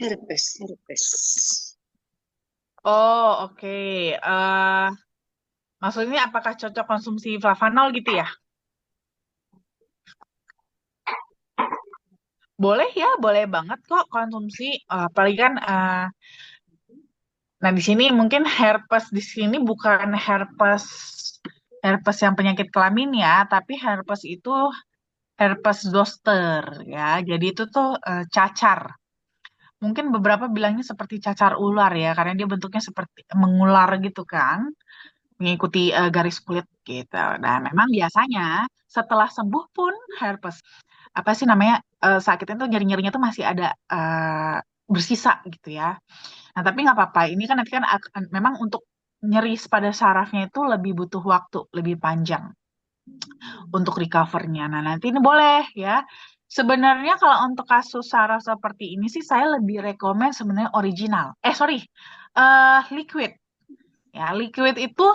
Herpes, herpes. Oh, oke. Maksudnya apakah cocok konsumsi flavanol gitu ya? Boleh ya, boleh banget kok konsumsi. Apalagi kan, nah di sini mungkin herpes di sini bukan herpes herpes yang penyakit kelamin ya, tapi herpes itu herpes zoster ya. Jadi itu tuh cacar. mungkin beberapa bilangnya seperti cacar ular ya, karena dia bentuknya seperti mengular gitu kan, mengikuti garis kulit gitu. Nah, memang biasanya setelah sembuh pun herpes, apa sih namanya, sakitnya tuh nyeri-nyerinya tuh masih ada bersisa gitu ya. Nah, tapi nggak apa-apa. Ini kan nanti kan memang untuk nyeri pada sarafnya itu lebih butuh waktu, lebih panjang untuk recovernya. Nah, nanti ini boleh ya. Sebenarnya kalau untuk kasus saraf seperti ini sih saya lebih rekomen sebenarnya original. Sorry, liquid. Ya, liquid itu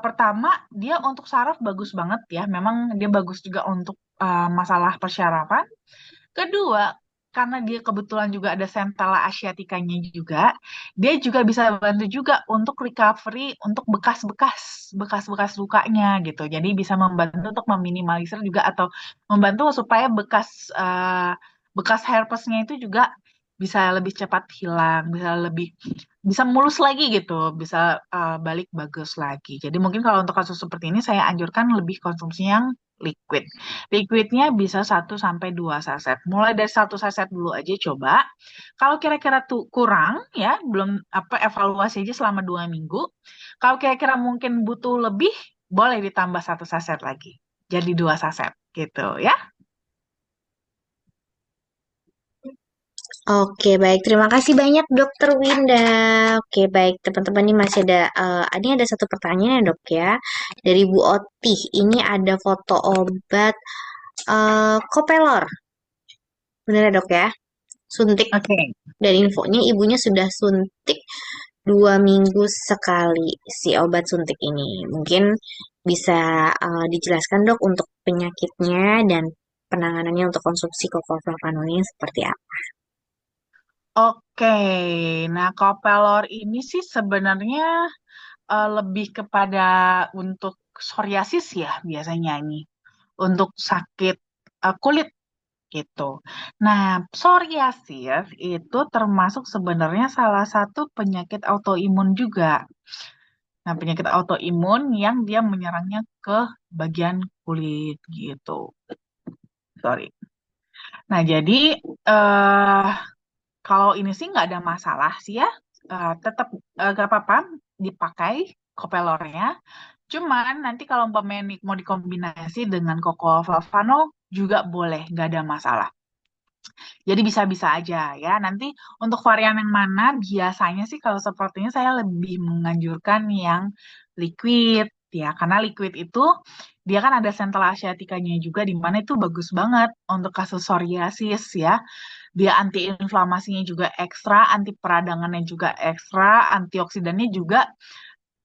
pertama dia untuk saraf bagus banget ya. Memang dia bagus juga untuk masalah persyarafan. Kedua, karena dia kebetulan juga ada Centella asiaticanya juga, dia juga bisa bantu juga untuk recovery untuk bekas-bekas lukanya gitu. Jadi bisa membantu untuk meminimalisir juga atau membantu supaya bekas herpesnya itu juga bisa lebih cepat hilang, bisa mulus lagi gitu, bisa balik bagus lagi. Jadi mungkin kalau untuk kasus seperti ini saya anjurkan lebih konsumsi yang liquid. Liquidnya bisa 1 sampai 2 saset. Mulai dari 1 saset dulu aja coba. Kalau kira-kira tuh kurang ya, belum apa evaluasi aja selama 2 minggu. Kalau kira-kira mungkin butuh lebih, boleh ditambah 1 saset lagi. Jadi 2 saset gitu ya. Oke, baik. Terima kasih banyak, Dokter Winda. Oke, baik. Teman-teman ini masih ada, ini ada satu pertanyaan ya, Dok ya. Dari Bu Oti. Ini ada foto obat Kopelor. Benar ya, Dok ya? Suntik. Oke. Dan infonya ibunya sudah suntik 2 minggu sekali si obat suntik ini. Mungkin bisa dijelaskan, Dok, untuk penyakitnya dan penanganannya untuk konsumsi Koflavanoin ini seperti apa? Oke, nah Copelor ini sih sebenarnya lebih kepada untuk psoriasis ya biasanya ini, untuk sakit kulit gitu. Nah, psoriasis itu termasuk sebenarnya salah satu penyakit autoimun juga. Nah, penyakit autoimun yang dia menyerangnya ke bagian kulit gitu. Sorry. Nah, jadi eh kalau ini sih nggak ada masalah sih ya. Tetap gak apa-apa dipakai kopelornya. Cuman nanti kalau umpamanya mau dikombinasi dengan Coco Valvano juga boleh, nggak ada masalah. Jadi bisa-bisa aja ya. Nanti untuk varian yang mana biasanya sih kalau sepertinya saya lebih menganjurkan yang liquid ya. Karena liquid itu dia kan ada Centella asiaticanya juga di mana itu bagus banget untuk kasus psoriasis ya. Dia anti-inflamasinya juga ekstra, anti peradangannya juga ekstra, antioksidannya juga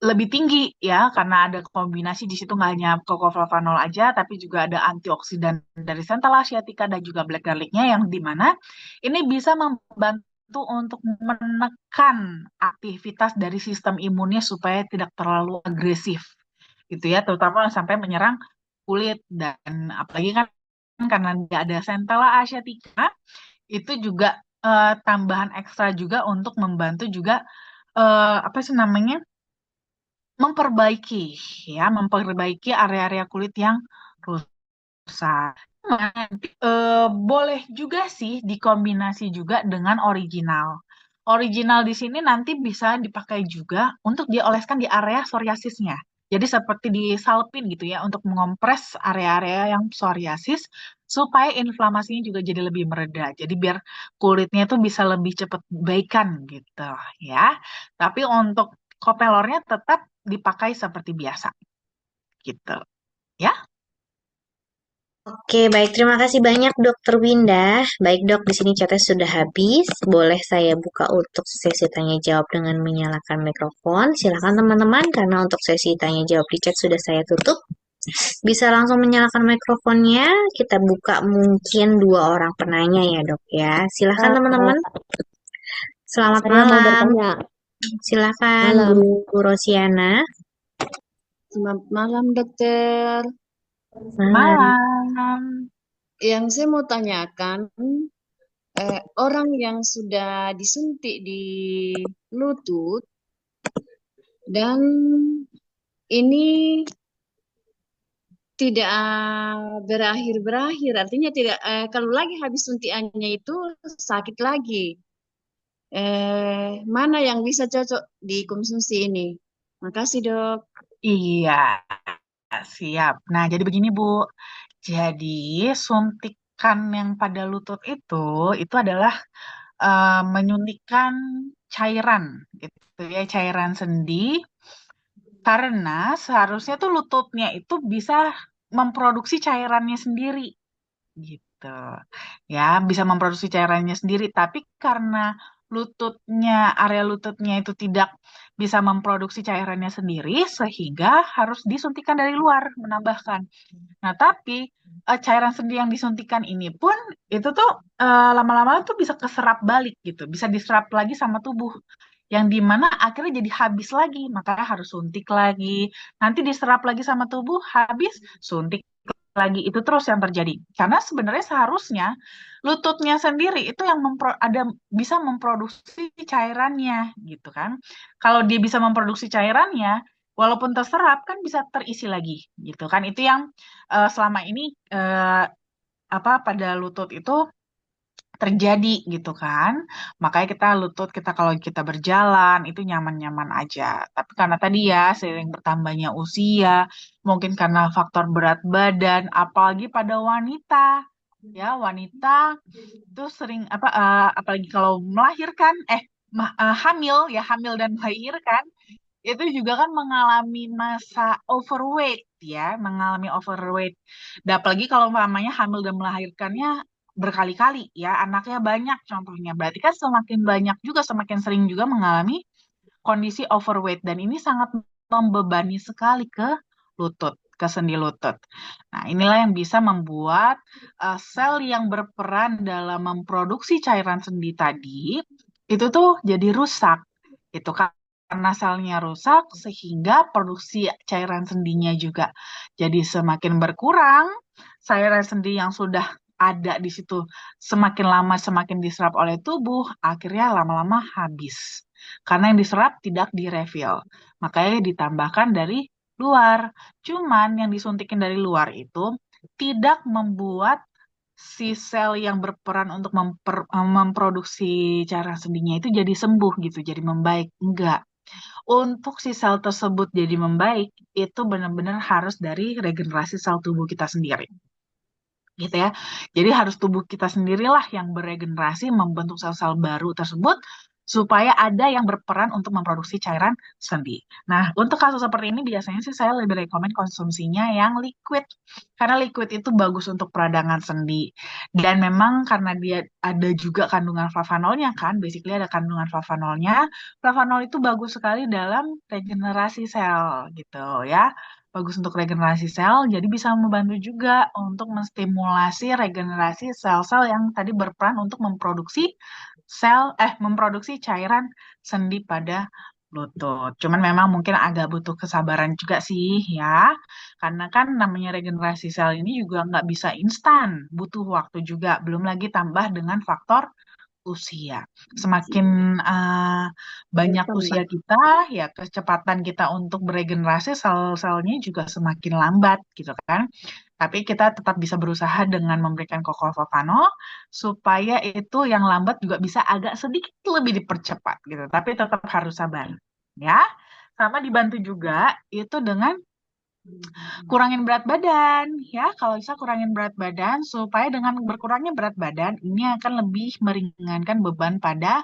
lebih tinggi ya karena ada kombinasi di situ nggak hanya cocoflavanol aja tapi juga ada antioksidan dari Centella asiatica dan juga black garlicnya yang di mana ini bisa membantu untuk menekan aktivitas dari sistem imunnya supaya tidak terlalu agresif gitu ya terutama sampai menyerang kulit dan apalagi kan karena dia ada Centella asiatica itu juga tambahan ekstra juga untuk membantu juga apa sih namanya memperbaiki memperbaiki area-area kulit yang rusak. Nanti, boleh juga sih dikombinasi juga dengan original. Original di sini nanti bisa dipakai juga untuk dioleskan di area psoriasisnya. Jadi seperti disalpin gitu ya untuk mengompres area-area yang psoriasis supaya inflamasinya juga jadi lebih mereda. Jadi biar kulitnya itu bisa lebih cepat baikan gitu ya. Tapi untuk kopelornya tetap dipakai seperti biasa gitu ya. Oke, baik. Terima kasih banyak, Dokter Winda. Baik, Dok, di sini chatnya sudah habis. Boleh saya buka untuk sesi tanya jawab dengan menyalakan mikrofon. Silakan teman-teman, karena untuk sesi tanya jawab di chat sudah saya tutup. Bisa langsung menyalakan mikrofonnya. Kita buka mungkin 2 orang penanya ya, Dok ya. Silakan teman-teman. Selamat Saya mau malam. bertanya. Silakan Malam. Bu Rosiana. Selamat malam, dokter. Malam. Malam. Yang saya mau tanyakan, orang yang sudah disuntik di lutut dan ini tidak berakhir-berakhir, artinya tidak kalau lagi habis suntikannya itu sakit lagi. mana yang bisa cocok dikonsumsi ini? Makasih, Dok. Iya, siap. Nah, jadi begini, Bu. Jadi, suntikan yang pada lutut itu adalah menyuntikkan cairan, gitu ya, cairan sendi. Karena seharusnya tuh lututnya itu bisa memproduksi cairannya sendiri, gitu. Ya, bisa memproduksi cairannya sendiri. Tapi karena lututnya, area lututnya itu tidak bisa memproduksi cairannya sendiri, sehingga harus disuntikan dari luar, menambahkan. Nah, tapi cairan sendi yang disuntikan ini pun itu tuh lama-lama tuh bisa keserap balik gitu, bisa diserap lagi sama tubuh. Yang dimana akhirnya jadi habis lagi, makanya harus suntik lagi. Nanti diserap lagi sama tubuh, habis suntik lagi. Itu terus yang terjadi. Karena sebenarnya seharusnya lututnya sendiri itu yang bisa memproduksi cairannya gitu kan. Kalau dia bisa memproduksi cairannya, walaupun terserap kan bisa terisi lagi gitu kan. Itu yang selama ini apa pada lutut itu terjadi gitu kan. Makanya kita lutut kita kalau kita berjalan itu nyaman-nyaman aja. Tapi karena tadi ya seiring bertambahnya usia, mungkin karena faktor berat badan, apalagi pada wanita. Ya, wanita itu sering apalagi kalau melahirkan hamil ya, hamil dan melahirkan itu juga kan mengalami masa overweight ya, mengalami overweight. Dan apalagi kalau mamanya hamil dan melahirkannya berkali-kali ya, anaknya banyak contohnya. Berarti kan semakin banyak juga, semakin sering juga mengalami kondisi overweight dan ini sangat membebani sekali ke lutut, ke sendi lutut. Nah, inilah yang bisa membuat sel yang berperan dalam memproduksi cairan sendi tadi itu tuh jadi rusak. Itu kan karena selnya rusak sehingga produksi cairan sendinya juga jadi semakin berkurang. Cairan sendi yang sudah ada di situ semakin lama semakin diserap oleh tubuh, akhirnya lama-lama habis. Karena yang diserap tidak direfill. Makanya ditambahkan dari luar. Cuman yang disuntikin dari luar itu tidak membuat si sel yang berperan untuk memproduksi cairan sendinya itu jadi sembuh gitu, jadi membaik. Enggak. Untuk si sel tersebut jadi membaik, itu benar-benar harus dari regenerasi sel tubuh kita sendiri. Gitu ya. Jadi harus tubuh kita sendirilah yang beregenerasi membentuk sel-sel baru tersebut supaya ada yang berperan untuk memproduksi cairan sendi. Nah, untuk kasus seperti ini biasanya sih saya lebih rekomen konsumsinya yang liquid. Karena liquid itu bagus untuk peradangan sendi. Dan memang karena dia ada juga kandungan flavanolnya kan, basically ada kandungan flavanolnya. Flavanol itu bagus sekali dalam regenerasi sel gitu ya, bagus untuk regenerasi sel, jadi bisa membantu juga untuk menstimulasi regenerasi sel-sel yang tadi berperan untuk memproduksi cairan sendi pada lutut. Cuman memang mungkin agak butuh kesabaran juga sih ya, karena kan namanya regenerasi sel ini juga nggak bisa instan, butuh waktu juga, belum lagi tambah dengan faktor usia. Semakin banyak usia Bertambah. kita, ya kecepatan kita untuk beregenerasi sel-selnya juga semakin lambat gitu kan. Tapi kita tetap bisa berusaha dengan memberikan kokolfovano supaya itu yang lambat juga bisa agak sedikit lebih dipercepat gitu. Tapi tetap harus sabar ya. Sama dibantu juga itu dengan kurangin berat badan ya, kalau bisa kurangin berat badan supaya dengan berkurangnya berat badan ini akan lebih meringankan beban pada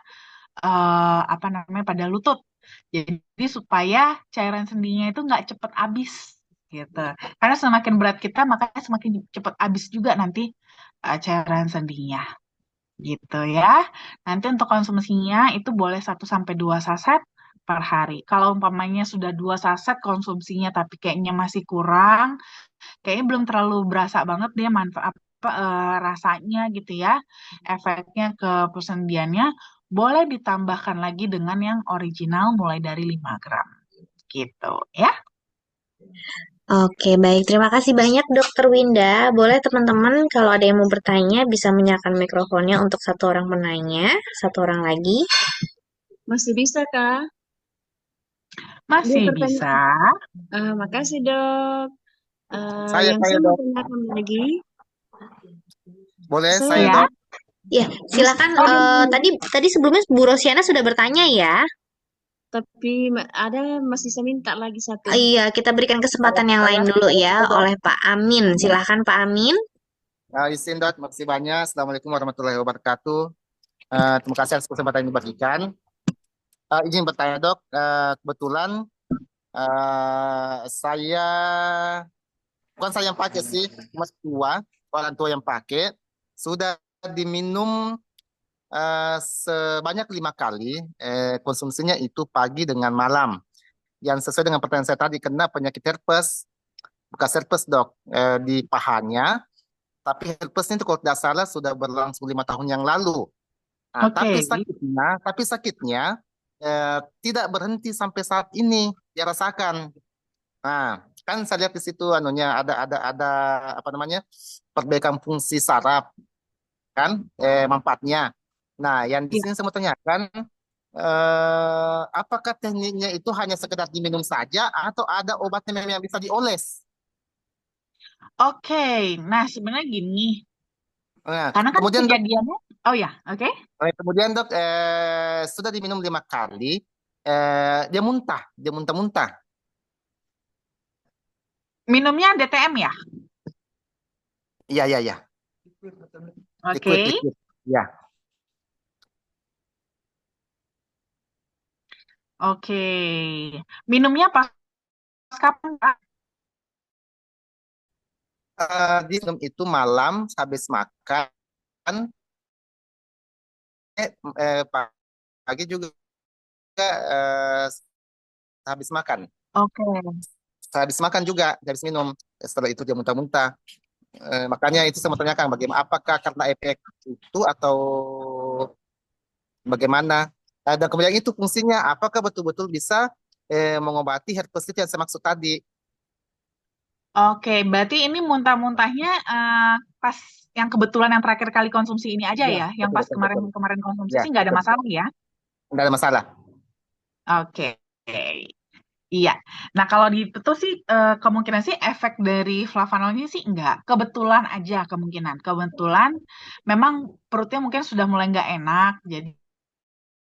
apa namanya pada lutut. Jadi supaya cairan sendinya itu nggak cepet habis gitu. Karena semakin berat kita makanya semakin cepet habis juga nanti cairan sendinya gitu ya. Nanti untuk konsumsinya itu boleh 1 sampai 2 saset per hari. Kalau umpamanya sudah 2 saset konsumsinya tapi kayaknya masih kurang, kayaknya belum terlalu berasa banget dia manfaat rasanya gitu ya, efeknya ke persendiannya, boleh ditambahkan lagi dengan yang original mulai dari 5 gram gitu ya. Oke, baik. Terima kasih banyak Dokter Winda. Boleh teman-teman kalau ada yang mau bertanya bisa menyalakan mikrofonnya untuk satu orang penanya, satu orang lagi. Masih bisa, Kak? Ada Masih bisa. pertanyaan? Makasih, Dok. Saya Yang saya mau Dok. tanyakan lagi, Boleh saya saya Ya. Dok. Ya, Terus silakan. kalau Tadi sebelumnya Bu Rosiana sudah bertanya ya. Tapi ada masih saya minta lagi satu. Iya, kita berikan kesempatan yang Saya lain dulu ya juga, Dok. oleh Pak Amin. Silahkan Pak Amin. Izin, Dok. Makasih banyak. Assalamualaikum warahmatullahi wabarakatuh. Terima kasih atas kesempatan yang diberikan. Izin bertanya, Dok. Kebetulan saya, bukan saya yang pakai sih, mas tua, orang tua yang pakai, sudah diminum sebanyak 5 kali. Konsumsinya itu pagi dengan malam. Yang sesuai dengan pertanyaan saya tadi, kena penyakit herpes, bekas herpes, Dok, di pahanya. Tapi herpesnya itu kalau tidak salah sudah berlangsung 5 tahun yang lalu. Nah, oke. tapi sakitnya tidak berhenti sampai saat ini dia rasakan. Nah, kan saya lihat di situ anunya ada apa namanya, perbaikan fungsi saraf kan, manfaatnya. Nah, yang di Ya. sini saya mau tanyakan, apakah tekniknya itu hanya sekedar diminum saja atau ada obatnya memang yang bisa dioles? Oke, nah sebenarnya gini, Nah, karena kan kemudian Dok, kejadiannya, oh ya, oke. kemudian Dok, sudah diminum 5 kali, dia muntah-muntah. Minumnya DTM ya? Iya, iya, iya. Oke, Liquid. Ya. oke. Minumnya pas kapan, Pak? Dia minum itu malam habis makan, pagi juga eh, habis makan. Oke, Habis makan juga, dia habis minum. Setelah itu dia muntah-muntah. Makanya itu saya mau tanyakan, bagaimana, apakah karena efek itu atau bagaimana? Dan kemudian itu fungsinya, apakah betul-betul bisa mengobati herpes itu yang saya maksud tadi? oke. Berarti ini muntah-muntahnya pas yang kebetulan yang terakhir kali konsumsi ini aja Ya, ya? Yang betul, pas betul, betul. kemarin-kemarin konsumsi Ya, sih nggak ada betul, betul. masalah ya? Nggak ada masalah. Oke. Iya. Nah, kalau di itu sih kemungkinan sih efek dari flavanolnya sih enggak. Kebetulan aja kemungkinan. Kebetulan memang perutnya mungkin sudah mulai nggak enak. Jadi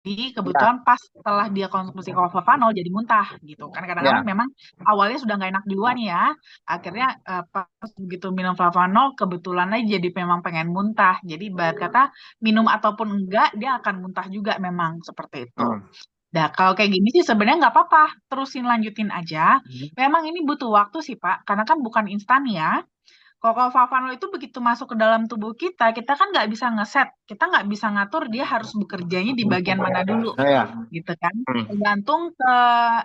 Ya, kebetulan pas setelah dia konsumsi flavanol jadi muntah gitu. Kan kadang-kadang ya. memang awalnya sudah nggak enak duluan ya. Akhirnya pas begitu minum flavanol kebetulan aja jadi memang pengen muntah. Jadi ibarat kata minum ataupun enggak dia akan muntah juga memang seperti itu. Hmm. Nah, kalau kayak gini sih sebenarnya nggak apa-apa, terusin lanjutin aja. Hmm. Memang ini butuh waktu sih, Pak, karena kan bukan instan ya. Kalau flavanol itu begitu masuk ke dalam tubuh kita kan nggak bisa ngeset, kita nggak bisa ngatur dia harus bekerjanya di bagian mana dulu, Ya. gitu kan? Hmm. Tergantung ke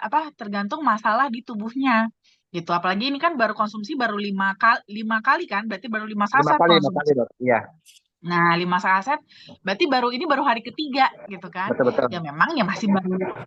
apa? Tergantung masalah di tubuhnya, gitu. Apalagi ini kan baru konsumsi baru 5 kali kan, berarti baru 5 saset 5 kali, konsumsi. Dok. Iya, Nah, 5 saset berarti ini baru hari ketiga gitu kan. betul, betul. Ya memang ya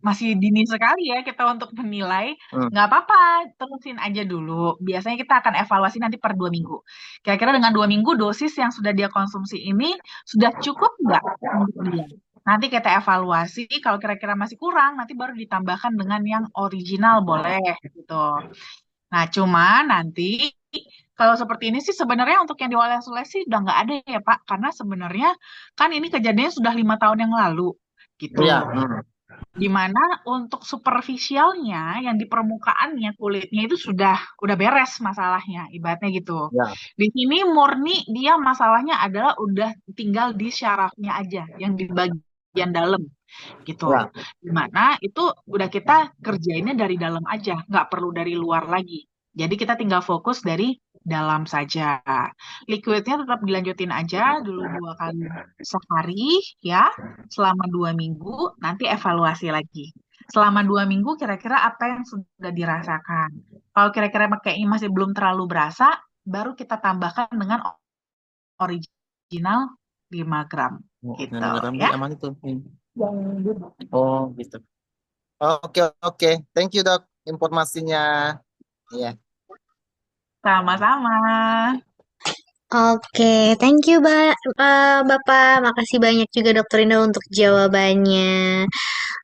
masih dini sekali ya kita untuk menilai. Hmm. Nggak apa-apa, terusin aja dulu. Biasanya kita akan evaluasi nanti per 2 minggu. Kira-kira dengan 2 minggu dosis yang sudah dia konsumsi ini sudah cukup nggak untuk dia? Nanti kita evaluasi, kalau kira-kira masih kurang, nanti baru ditambahkan dengan yang original boleh gitu. Nah, cuma nanti kalau seperti ini sih sebenarnya untuk yang dioles-oles sih udah nggak ada ya Pak, karena sebenarnya kan ini kejadiannya sudah 5 tahun yang lalu Iya. gitu. Dimana untuk superficialnya yang di permukaannya kulitnya itu udah beres masalahnya, ibaratnya gitu. Ya. Di sini murni dia masalahnya adalah udah tinggal di syarafnya aja, yang di bagian dalam gitu. Ya. Dimana itu udah kita kerjainnya dari dalam aja, nggak perlu dari luar lagi. Jadi kita tinggal fokus dari dalam saja. Liquidnya tetap dilanjutin aja dulu 2 kali sehari ya, selama 2 minggu, nanti evaluasi lagi. Selama 2 minggu kira-kira apa yang sudah dirasakan. Kalau kira-kira kayaknya masih belum terlalu berasa, baru kita tambahkan dengan original 5 gram gitu ya. Aman itu. Oh, gitu. Oke, oke. Thank you, Dok, informasinya. Iya. Sama-sama. Oke, thank you Bapak. Makasih banyak juga Dokter Indah untuk jawabannya.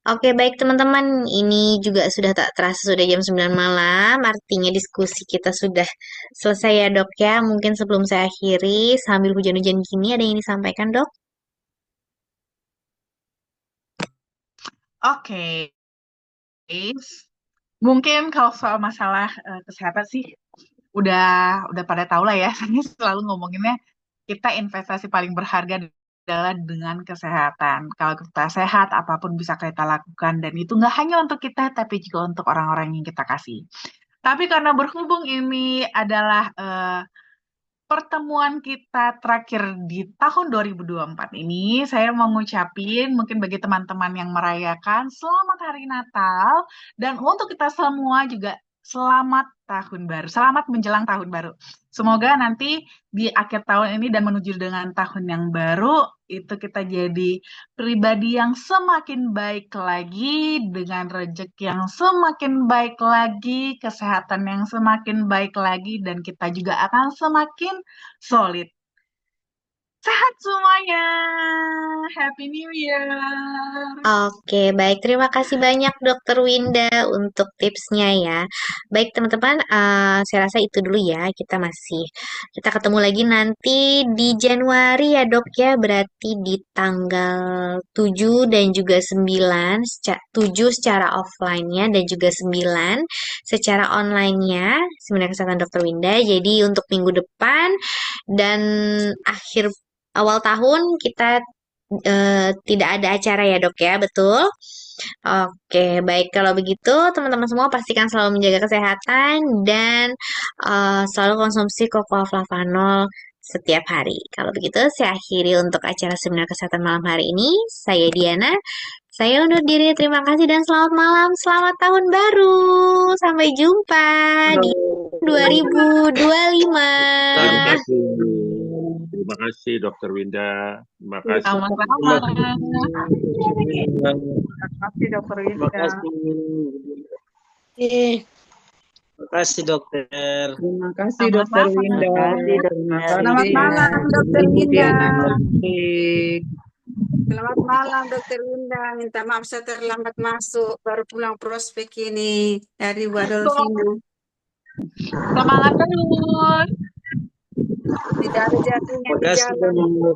Oke, baik teman-teman. Ini juga sudah tak terasa sudah jam 9 malam. Artinya diskusi kita sudah selesai ya Dok ya. Mungkin sebelum saya akhiri, sambil hujan-hujan gini ada yang disampaikan Dok? Oke. Mungkin kalau soal masalah kesehatan sih udah pada tahu lah ya. Saya selalu ngomonginnya kita investasi paling berharga adalah dengan kesehatan. Kalau kita sehat, apapun bisa kita lakukan dan itu nggak hanya untuk kita, tapi juga untuk orang-orang yang kita kasih. Tapi karena berhubung ini adalah pertemuan kita terakhir di tahun 2024 ini, saya mau ngucapin mungkin bagi teman-teman yang merayakan selamat hari Natal dan untuk kita semua juga selamat tahun baru, selamat menjelang tahun baru. Semoga nanti di akhir tahun ini dan menuju dengan tahun yang baru itu kita jadi pribadi yang semakin baik lagi dengan rezeki yang semakin baik lagi, kesehatan yang semakin baik lagi dan kita juga akan semakin solid. Sehat semuanya. Happy New Year. Oke, baik. Terima kasih banyak Dokter Winda untuk tipsnya ya. Baik teman-teman, saya rasa itu dulu ya. Kita ketemu lagi nanti di Januari ya dok ya. Berarti di tanggal 7 dan juga 9, 7 secara offline-nya dan juga 9 secara online-nya. Seminar Kesehatan Dokter Winda. Jadi untuk minggu depan dan awal tahun kita tidak ada acara ya dok ya, betul? Oke, baik kalau begitu teman-teman semua pastikan selalu menjaga kesehatan dan selalu konsumsi Cocoa Flavanol setiap hari. Kalau begitu saya akhiri untuk acara seminar kesehatan malam hari ini. Saya Diana, saya undur diri. Terima kasih dan selamat malam. Selamat tahun baru. Sampai jumpa di 2025. Terima kasih. Terima kasih Dokter Winda. Terima kasih. Sama-sama. Terima kasih Dokter Terima Winda. kasih. Terima kasih dokter. Terima kasih Dokter Sama-sama. Winda. Terima Selamat kasih. malam Dokter Ibu Winda. Diana. Selamat malam, Dokter Winda. Minta maaf saya terlambat masuk. Baru pulang prospek ini dari Wadolfino. Semangat terus. Tidak ada jatuhnya Terima di kasih jalan. Bu.